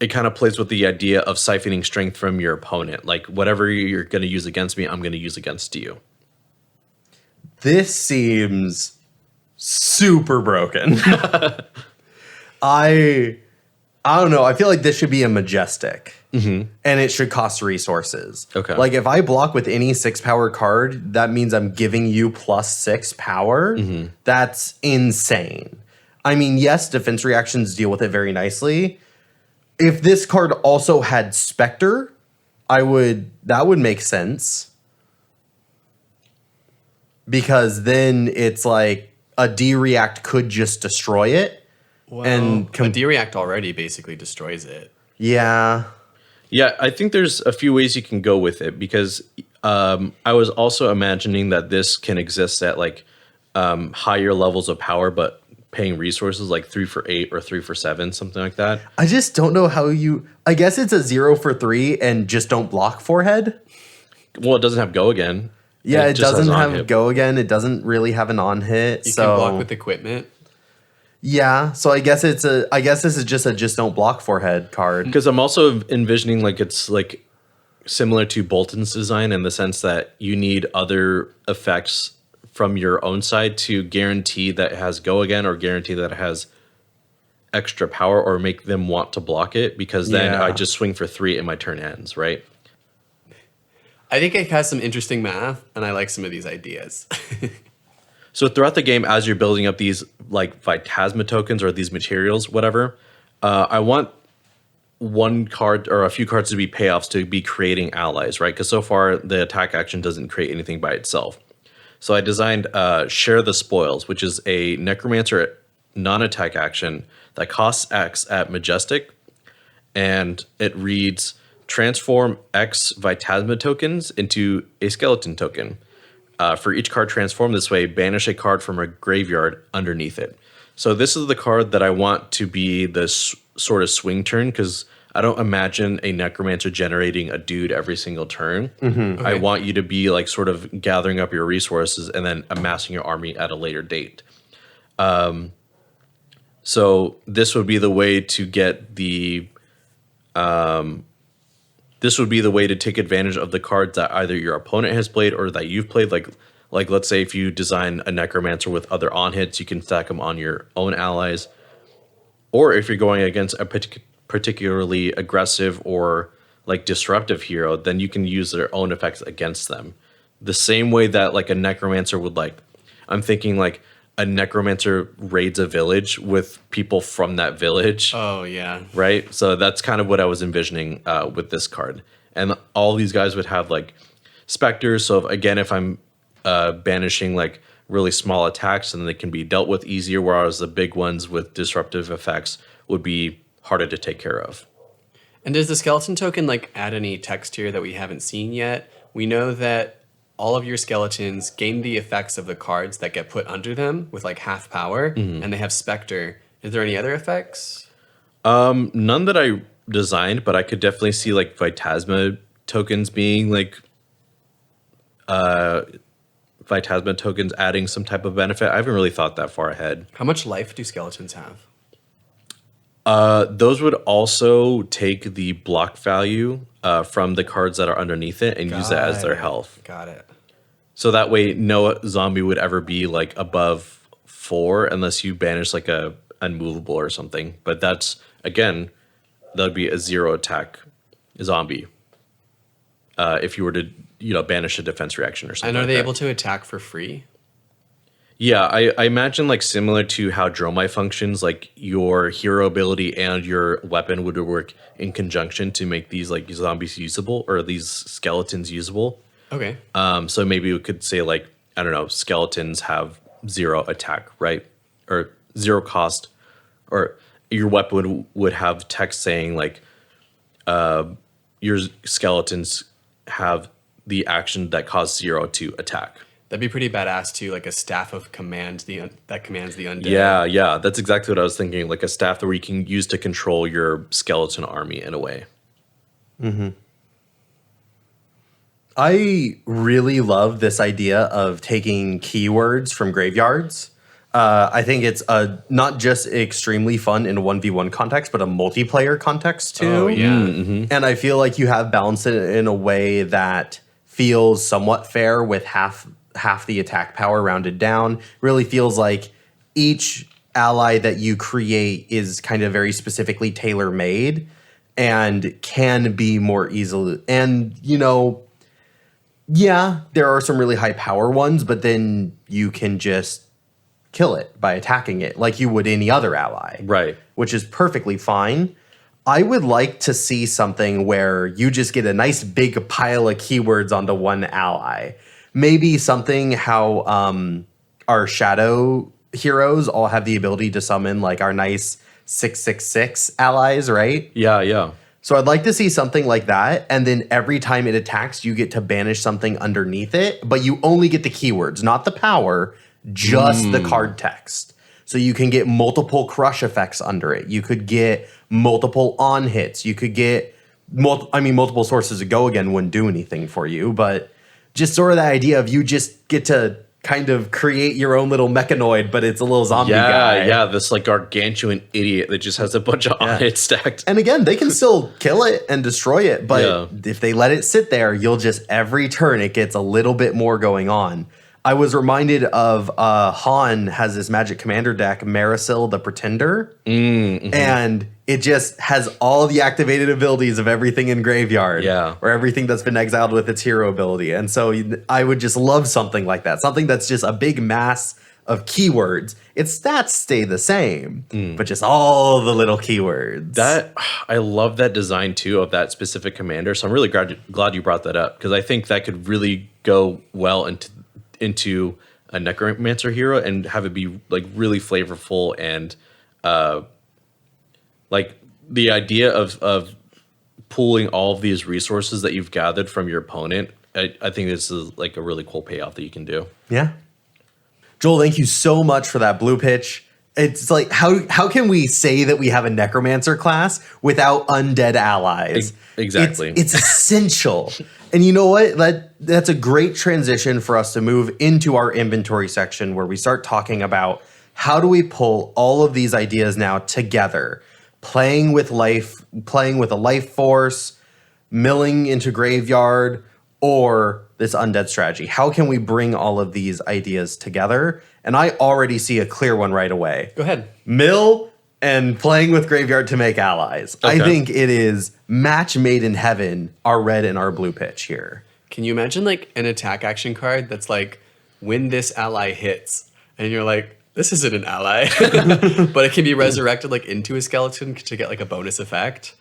idea of siphoning strength from your opponent. Like whatever you're going to use against me, I'm going to use against you. This seems super broken. I don't know. I feel like this should be a majestic. Mm-hmm. And it should cost resources. Okay. Like if I block with any 6 power card, that means I'm giving you plus 6 power. Mm-hmm. That's insane. I mean, yes, defense reactions deal with it very nicely. If this card also had Spectre, that would make sense. Because then it's like a D-React could just destroy it. Well, a D-React already basically destroys it. Yeah. Yeah, I think there's a few ways you can go with it because I was also imagining that this can exist at like higher levels of power, but paying resources like 3 for 8 or 3 for 7, something like that. I just don't know how I guess it's a 0 for 3 and just don't block forehead. Well, it doesn't have go again. Yeah, it doesn't have go again. It doesn't really have an on hit. You can block with equipment. Yeah, so I guess this is just a just don't block forehead card. Because I'm also envisioning like it's like similar to Bolton's design in the sense that you need other effects from your own side to guarantee that it has go again or guarantee that it has extra power or make them want to block it because then I just swing for 3 and my turn ends, right? I think it has some interesting math and I like some of these ideas. So throughout the game, as you're building up these like Vitasma tokens or these materials, whatever, I want one card or a few cards to be payoffs to be creating allies, right? Because so far the attack action doesn't create anything by itself. So I designed Share the Spoils, which is a Necromancer non-attack action that costs X at Majestic, and it reads transform X Vitasma tokens into a skeleton token. For each card transformed this way, banish a card from a graveyard underneath it. So this is the card that I want to be the sort of swing turn because I don't imagine a Necromancer generating a dude every single turn. Mm-hmm. Okay. I want you to be like sort of gathering up your resources and then amassing your army at a later date. So this would be the way to get the... This would be the way to take advantage of the cards that either your opponent has played or that you've played. Like let's say if you design a Necromancer with other on-hits, you can stack them on your own allies. Or if you're going against a particularly aggressive or like disruptive hero, then you can use their own effects against them. The same way that like a Necromancer would I'm thinking like a Necromancer raids a village with people from that village. Oh, yeah. Right? So that's kind of what I was envisioning with this card. And all these guys would have like specters. So if I'm banishing like really small attacks, then they can be dealt with easier, whereas the big ones with disruptive effects would be harder to take care of. And does the skeleton token like add any text here that we haven't seen yet? We know that all of your skeletons gain the effects of the cards that get put under them with like half power, and they have Spectre. Is there any other effects? None that I designed, but I could definitely see like Phantasma tokens being like Phantasma tokens adding some type of benefit. I haven't really thought that far ahead. How much life do skeletons have? Those would also take the block value from the cards that are underneath it and use that as their health. Got it. So that way, no zombie would ever be like above 4 unless you banish like a unmovable or something. But that's, again, that would be a 0 attack zombie. If you were to, banish a defense reaction or something. And are like they that. able to attack for free? Yeah, I imagine like similar to how Dromai functions, like your hero ability and your weapon would work in conjunction to make these like zombies usable or these skeletons usable. Okay. So maybe we could say like, I don't know, skeletons have 0 attack, right? Or 0 cost, or your weapon would have text saying like, your skeletons have the action that costs 0 to attack. That'd be pretty badass too, like a staff of command that commands the undead. Yeah, that's exactly what I was thinking. Like a staff that we can use to control your skeleton army in a way. Mm-hmm. I really love this idea of taking keywords from graveyards. I think it's not just extremely fun in a 1v1 context, but a multiplayer context too. Oh, yeah. Mm-hmm. And I feel like you have balanced it in a way that feels somewhat fair with half the attack power rounded down. Really feels like each ally that you create is kind of very specifically tailor-made and can be more easily. And, yeah, there are some really high power ones, but then you can just kill it by attacking it like you would any other ally. Right. Which is perfectly fine. I would like to see something where you just get a nice big pile of keywords onto one ally. Maybe something how our shadow heroes all have the ability to summon like our nice 666 allies, right? Yeah. So I'd like to see something like that, and then every time it attacks, you get to banish something underneath it, but you only get the keywords, not the power, just the card text. So you can get multiple crush effects under it. You could get multiple on hits. You could get multiple sources to go again wouldn't do anything for you, but just sort of the idea of you just get to kind of create your own little mechanoid, but it's a little zombie guy. Yeah, this like gargantuan idiot that just has a bunch of on hits stacked. And again, they can still kill it and destroy it, but if they let it sit there, you'll just every turn it gets a little bit more going on. I was reminded of Han has this Magic Commander deck, Marisil the Pretender, and it just has all the activated abilities of everything in Graveyard, or everything that's been exiled with its hero ability. And so I would just love something like that, something that's just a big mass of keywords. Its stats stay the same, but just all the little keywords. That I love that design too of that specific commander. So I'm really glad you brought that up because I think that could really go well into a Necromancer hero and have it be like really flavorful and like the idea of pooling all of these resources that you've gathered from your opponent. I think this is like a really cool payoff that you can do. Yeah. Joel, thank you so much for that blue pitch. It's like, how can we say that we have a Necromancer class without undead allies? Exactly. It's essential. And you know what? That's a great transition for us to move into our inventory section where we start talking about how do we pull all of these ideas now together? Playing with a life force, milling into graveyard, or this undead strategy. How can we bring all of these ideas together? And I already see a clear one right away. Go ahead. Mill and playing with graveyard to make allies. Okay. I think it is match made in heaven, our red and our blue pitch here. Can you imagine like an attack action card that's like, when this ally hits, and you're like, this isn't an ally, but it can be resurrected like into a skeleton to get like a bonus effect.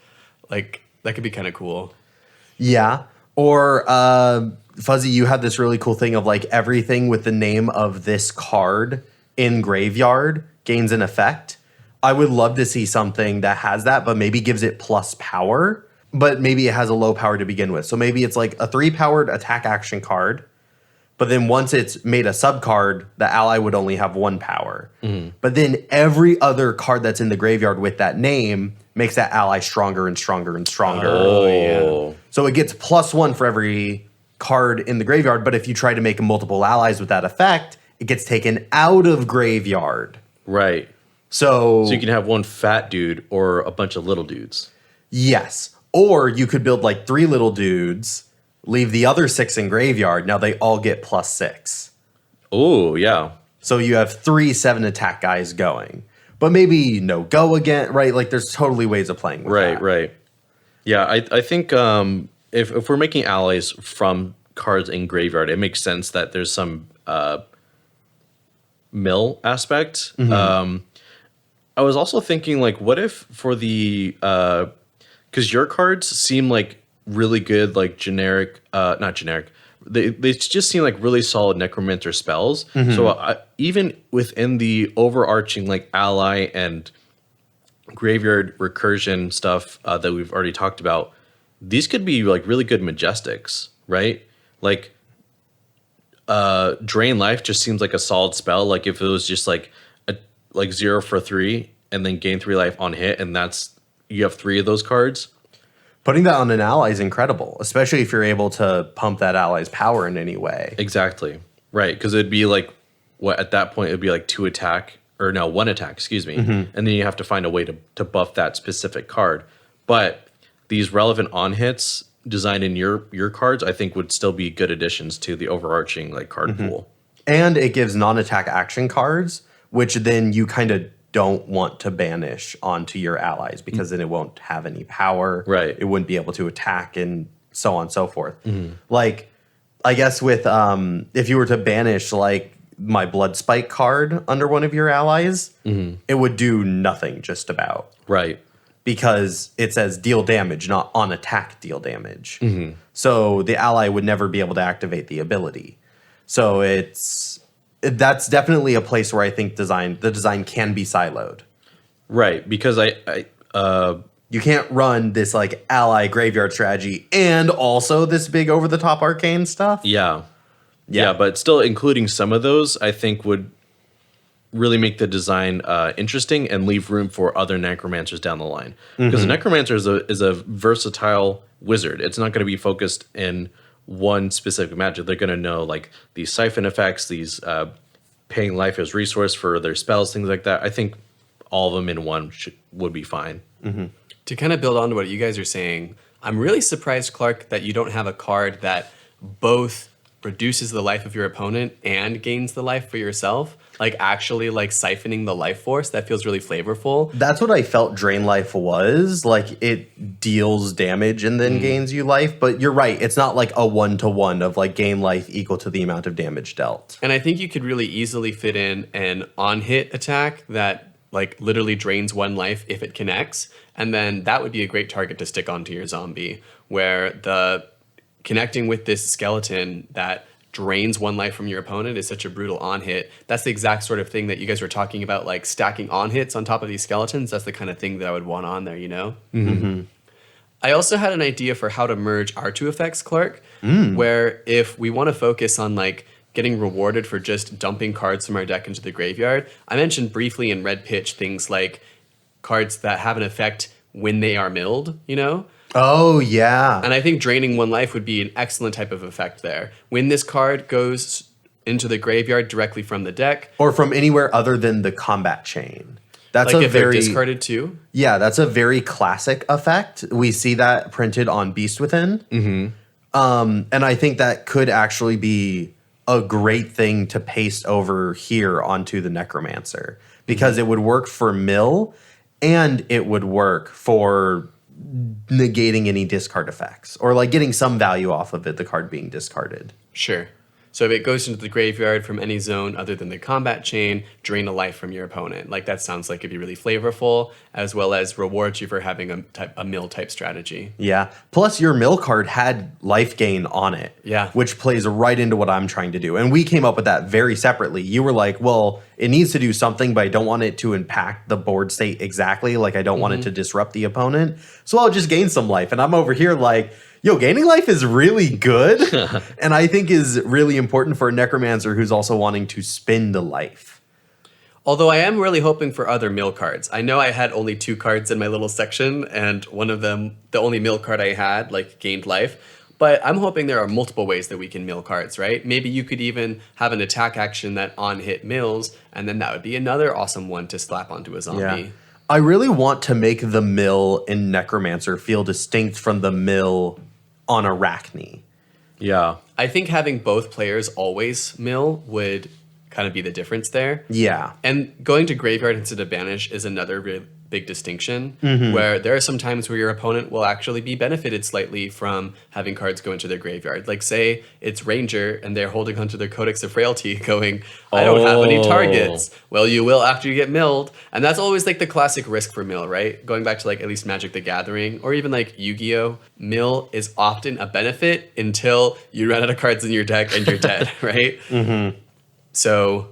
Like that could be kind of cool. Yeah. Or Fuzzy, you have this really cool thing of like everything with the name of this card in graveyard gains an effect. I would love to see something that has that, but maybe gives it plus power, but maybe it has a low power to begin with. So maybe it's like a 3-powered attack action card But then once it's made a sub card, the ally would only have 1 power. But then every other card that's in the graveyard with that name makes that ally stronger and stronger and stronger. Oh. So it gets +1 for every card in the graveyard. But if you try to make multiple allies with that effect, it gets taken out of graveyard. Right. So So you can have one fat dude or a bunch of little dudes. yes. Or you could build like 3 little dudes, leave the other 6 in graveyard. Now they all get +6. Oh, yeah. So you have 3 7 attack guys going. But maybe no go again, right? Like there's totally ways of playing with that. Right. Yeah, I think if we're making allies from cards in graveyard, it makes sense that there's some mill aspect. I was also thinking, like, what if for the because your cards seem like really good, like generic, not generic. They just seem like really solid Necromancer spells. So even within the overarching like ally and graveyard recursion stuff that we've already talked about, these could be like really good Majestics, right? Like Drain Life just seems like a solid spell. Like if it was just like 0 for 3 and then gain 3 life on hit, and that's you have 3 of those cards. Putting that on an ally is incredible, especially if you're able to pump that ally's power in any way. Exactly. Right. Because it'd be like, what at that point, it'd be like 1 attack, excuse me. And then you have to find a way to buff that specific card. But these relevant on hits designed in your cards, I think would still be good additions to the overarching like card pool. And it gives non-attack action cards, which then you kind of don't want to banish onto your allies because then it won't have any power. Right. It wouldn't be able to attack and so on and so forth. Like, I guess with, if you were to banish like my Blood Spike card under one of your allies, it would do nothing just about. Right. Because it says deal damage, not on attack deal damage. So the ally would never be able to activate the ability. So that's definitely a place where I think the design can be siloed. Right. Because You can't run this like ally graveyard strategy and also this big over the top arcane stuff. Yeah, but still including some of those, I think would really make the design interesting and leave room for other necromancers down the line. Because a necromancer is a versatile wizard. It's not going to be focused in one specific magic. They're going to know like these siphon effects, these paying life as resource for their spells, things like that. I think all of them in one would be fine. To kind of build on to what you guys are saying, I'm really surprised, Clark, that you don't have a card that both reduces the life of your opponent and gains the life for yourself. Like actually like siphoning the life force. That feels really flavorful. That's what I felt Drain Life was. Like it deals damage and then gains you life. But you're right. It's not like a 1-to-1 of like gain life equal to the amount of damage dealt. And I think you could really easily fit in an on-hit attack that like literally drains 1 life if it connects. And then that would be a great target to stick onto your zombie, where the connecting with this skeleton that drains 1 life from your opponent is such a brutal on hit. That's the exact sort of thing that you guys were talking about, like stacking on hits on top of these skeletons. That's the kind of thing that I would want on there, you know? I also had an idea for how to merge our 2 effects, Clark, where if we want to focus on like getting rewarded for just dumping cards from our deck into the graveyard, I mentioned briefly in Red Pitch things like cards that have an effect when they are milled, you know? Oh, yeah. And I think draining 1 life would be an excellent type of effect there. When this card goes into the graveyard directly from the deck. Or from anywhere other than the combat chain. That's like a if very they're discarded too? Yeah, that's a very classic effect. We see that printed on Beast Within. And I think that could actually be a great thing to paste over here onto the Necromancer. Because it would work for mill and it would work for negating any discard effects or like getting some value off of it, the card being discarded. Sure. So if it goes into the graveyard from any zone other than the combat chain, drain a life from your opponent. Like that sounds like it'd be really flavorful, as well as rewards you for having a mill type strategy. Yeah. Plus your mill card had life gain on it. Yeah. Which plays right into what I'm trying to do. And we came up with that very separately. You were like, well, it needs to do something, but I don't want it to impact the board state exactly. Like I don't want it to disrupt the opponent. So I'll just gain some life. And I'm over here like, Yo, gaining life is really good, and I think is really important for a necromancer who's also wanting to spend a life. Although I am really hoping for other mill cards. I know I had only 2 cards in my little section, and one of them, the only mill card I had, like, gained life. But I'm hoping there are multiple ways that we can mill cards, right? Maybe you could even have an attack action that on-hit mills, and then that would be another awesome one to slap onto a zombie. Yeah. I really want to make the mill in Necromancer feel distinct from the mill on Arachne. Yeah. I think having both players always mill would kind of be the difference there. Yeah. And going to graveyard instead of banish is another big distinction, where there are some times where your opponent will actually be benefited slightly from having cards go into their graveyard. Like, say it's Ranger and they're holding onto their Codex of Frailty going, I don't have any targets. Well, you will after you get milled. And that's always like the classic risk for mill, right? Going back to like at least Magic the Gathering or even like Yu-Gi-Oh! Mill is often a benefit until you run out of cards in your deck and you're dead, right? So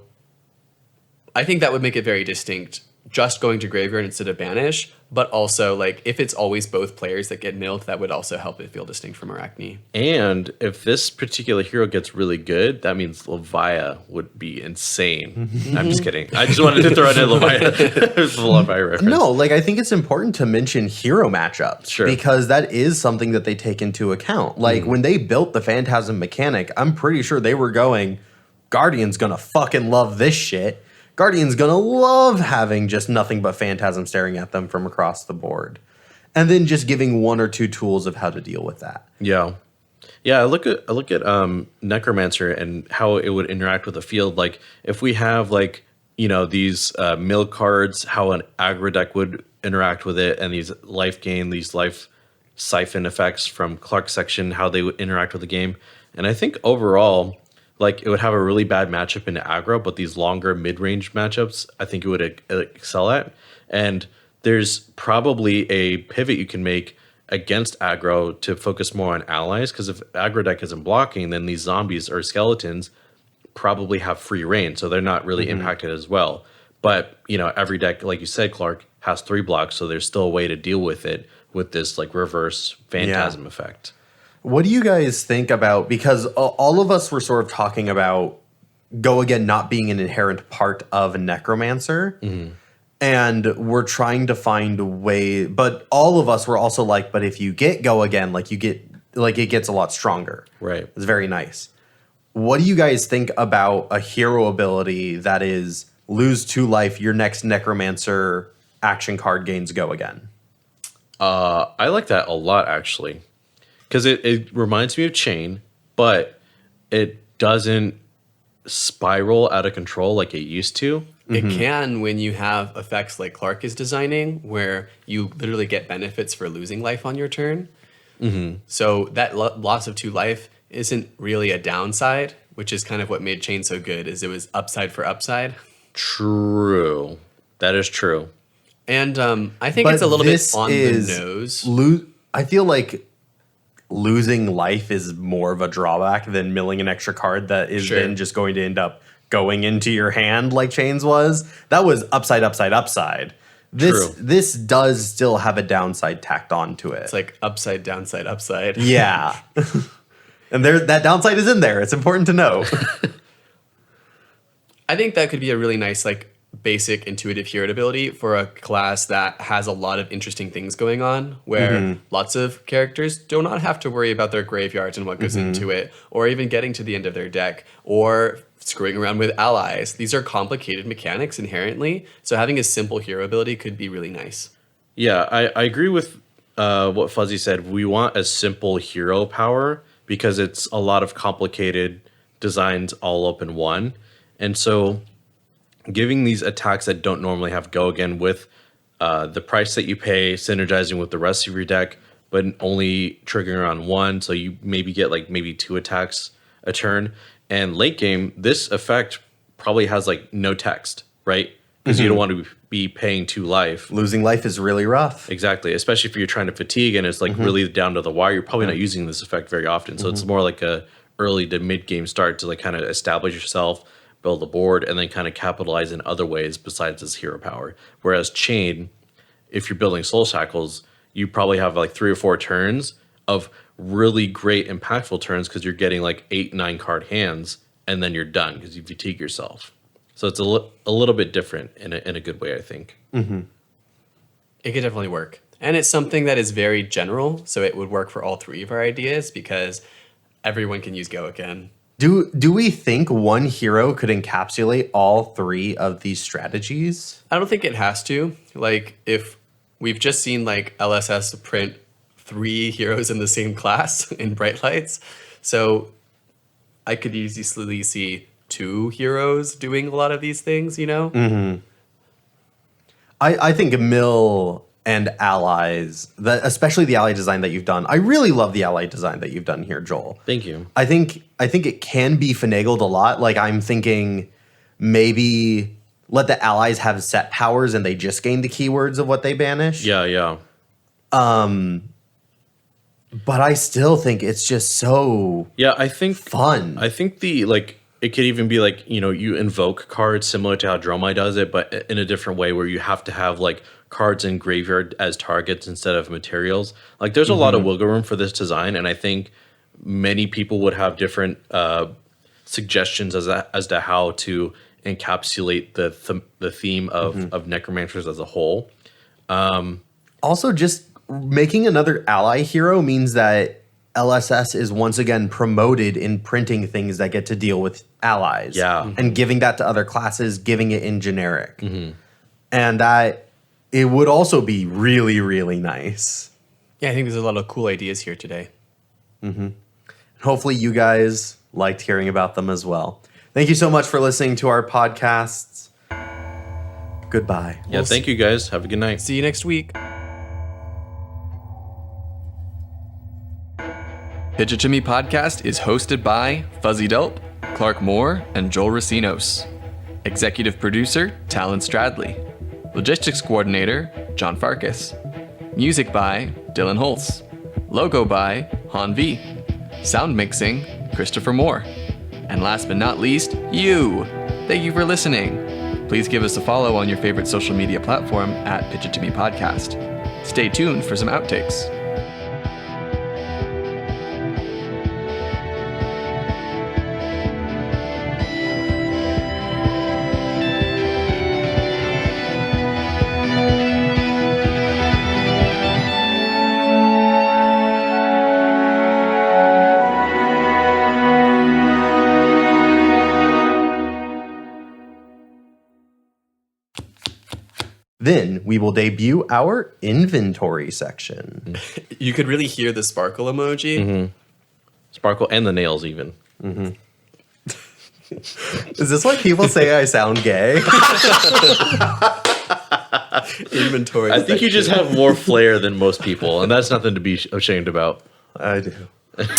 I think that would make it very distinct, just going to graveyard instead of banish, but also like if it's always both players that get milled, that would also help it feel distinct from Arachne. And if this particular hero gets really good, that means Levia would be insane. I'm just kidding. I just wanted to throw in Levia. There's a Levia reference. No, like I think it's important to mention hero matchups. Sure. Because that is something that they take into account. Like when they built the Phantasm mechanic, I'm pretty sure they were going, Guardian's gonna fucking love this shit. Guardian's gonna love having just nothing but Phantasm staring at them from across the board. And then just giving 1 or 2 tools of how to deal with that. Yeah. Yeah, I look at Necromancer and how it would interact with the field. Like if we have like, you know, these mill cards, how an aggro deck would interact with it, and these life gain, these life siphon effects from Clark's section, how they would interact with the game. And I think overall, like it would have a really bad matchup in aggro, but these longer mid-range matchups, I think it would excel at. And there's probably a pivot you can make against aggro to focus more on allies, because if aggro deck isn't blocking, then these zombies or skeletons probably have free reign, so they're not really impacted as well. But, you know, every deck, like you said, Clark, has 3 blocks, so there's still a way to deal with it with this like reverse Phantasm effect. What do you guys think about, because all of us were sort of talking about Go Again not being an inherent part of Necromancer, and we're trying to find a way, but all of us were also like, but if you get Go Again, like you get, like it gets a lot stronger. Right. It's very nice. What do you guys think about a hero ability that is lose 2 life, your next Necromancer action card gains Go Again? I like that a lot, actually. Because it reminds me of Chain, but it doesn't spiral out of control like it used to. It can when you have effects like Clark is designing, where you literally get benefits for losing life on your turn. So that loss of 2 life isn't really a downside, which is kind of what made Chain so good, is it was upside for upside. True. That is true. And I think it's a little bit on the nose. I feel like losing life is more of a drawback than milling an extra card that is then just going to end up going into your hand like Chains was. That was upside, upside, upside. This does still have a downside tacked onto it. It's like upside, downside, upside. Yeah. And that downside is in there. It's important to know. I think that could be a really nice, like, basic intuitive hero ability for a class that has a lot of interesting things going on, where lots of characters do not have to worry about their graveyards and what goes into it, or even getting to the end of their deck, or screwing around with allies. These are complicated mechanics inherently, so having a simple hero ability could be really nice. Yeah, I agree with what Fuzzy said. We want a simple hero power because it's a lot of complicated designs all up in one. And so giving these attacks that don't normally have Go Again with the price that you pay, synergizing with the rest of your deck, but only triggering on 1, so you maybe get like maybe 2 attacks a turn. And late game, this effect probably has like no text, right? Because you don't want to be paying 2 life. Losing life is really rough. Exactly, especially if you're trying to fatigue and it's like really down to the wire. You're probably not using this effect very often, so it's more like a early to mid game start to like kind of establish yourself, build a board, and then kind of capitalize in other ways besides this hero power. Whereas Chain, if you're building Soul Shackles, you probably have like 3 or 4 turns of really great, impactful turns because you're getting like 8-9 card hands, and then you're done because you fatigue yourself. So it's a little bit different in a good way, I think. Mm-hmm. It could definitely work. And it's something that is very general, so it would work for all three of our ideas because everyone can use Go again. Do we think one hero could encapsulate all three of these strategies? I don't think it has to. Like, if we've just seen like LSS print 3 heroes in the same class in Bright Lights, so I could easily see 2 heroes doing a lot of these things, you know? Mm-hmm. I think mill and allies, especially the ally design that you've done. I really love the ally design that you've done here, Joel. Thank you. I think it can be finagled a lot. Like, I'm thinking maybe let the allies have set powers and they just gain the keywords of what they banish. Yeah. But I still think it's just so I think fun. I think it could even be like, you invoke cards similar to how Dromai does it, but in a different way where you have to have like cards in graveyard as targets instead of materials. Like, there's a lot of wiggle room for this design, and I think many people would have different suggestions as to how to encapsulate the theme of Necromancers as a whole. Also, just making another ally hero means that LSS is once again promoted in printing things that get to deal with allies. Yeah. And giving that to other classes, giving it in generic. And that it would also be really, really nice. Yeah, I think there's a lot of cool ideas here today. Hopefully you guys liked hearing about them as well. Thank you so much for listening to our podcasts. Goodbye. Yeah, thank you guys. Have a good night. See you next week. Pitch It To Me podcast is hosted by Fuzzy Delp, Clark Moore, and Joel Recinos. Executive producer, Talon Stradley. Logistics coordinator, John Farkas. Music by Dylan Holtz. Logo by Han V. Sound mixing, Christopher Moore. And last but not least, you. Thank you for listening. Please give us a follow on your favorite social media platform at Pitch It To Me podcast. Stay tuned for some outtakes. Then we will debut our inventory section. You could really hear the sparkle emoji. Sparkle and the nails even. Is this why people say I sound gay? Inventory I think you just have more flair than most people, and that's nothing to be ashamed about. I do.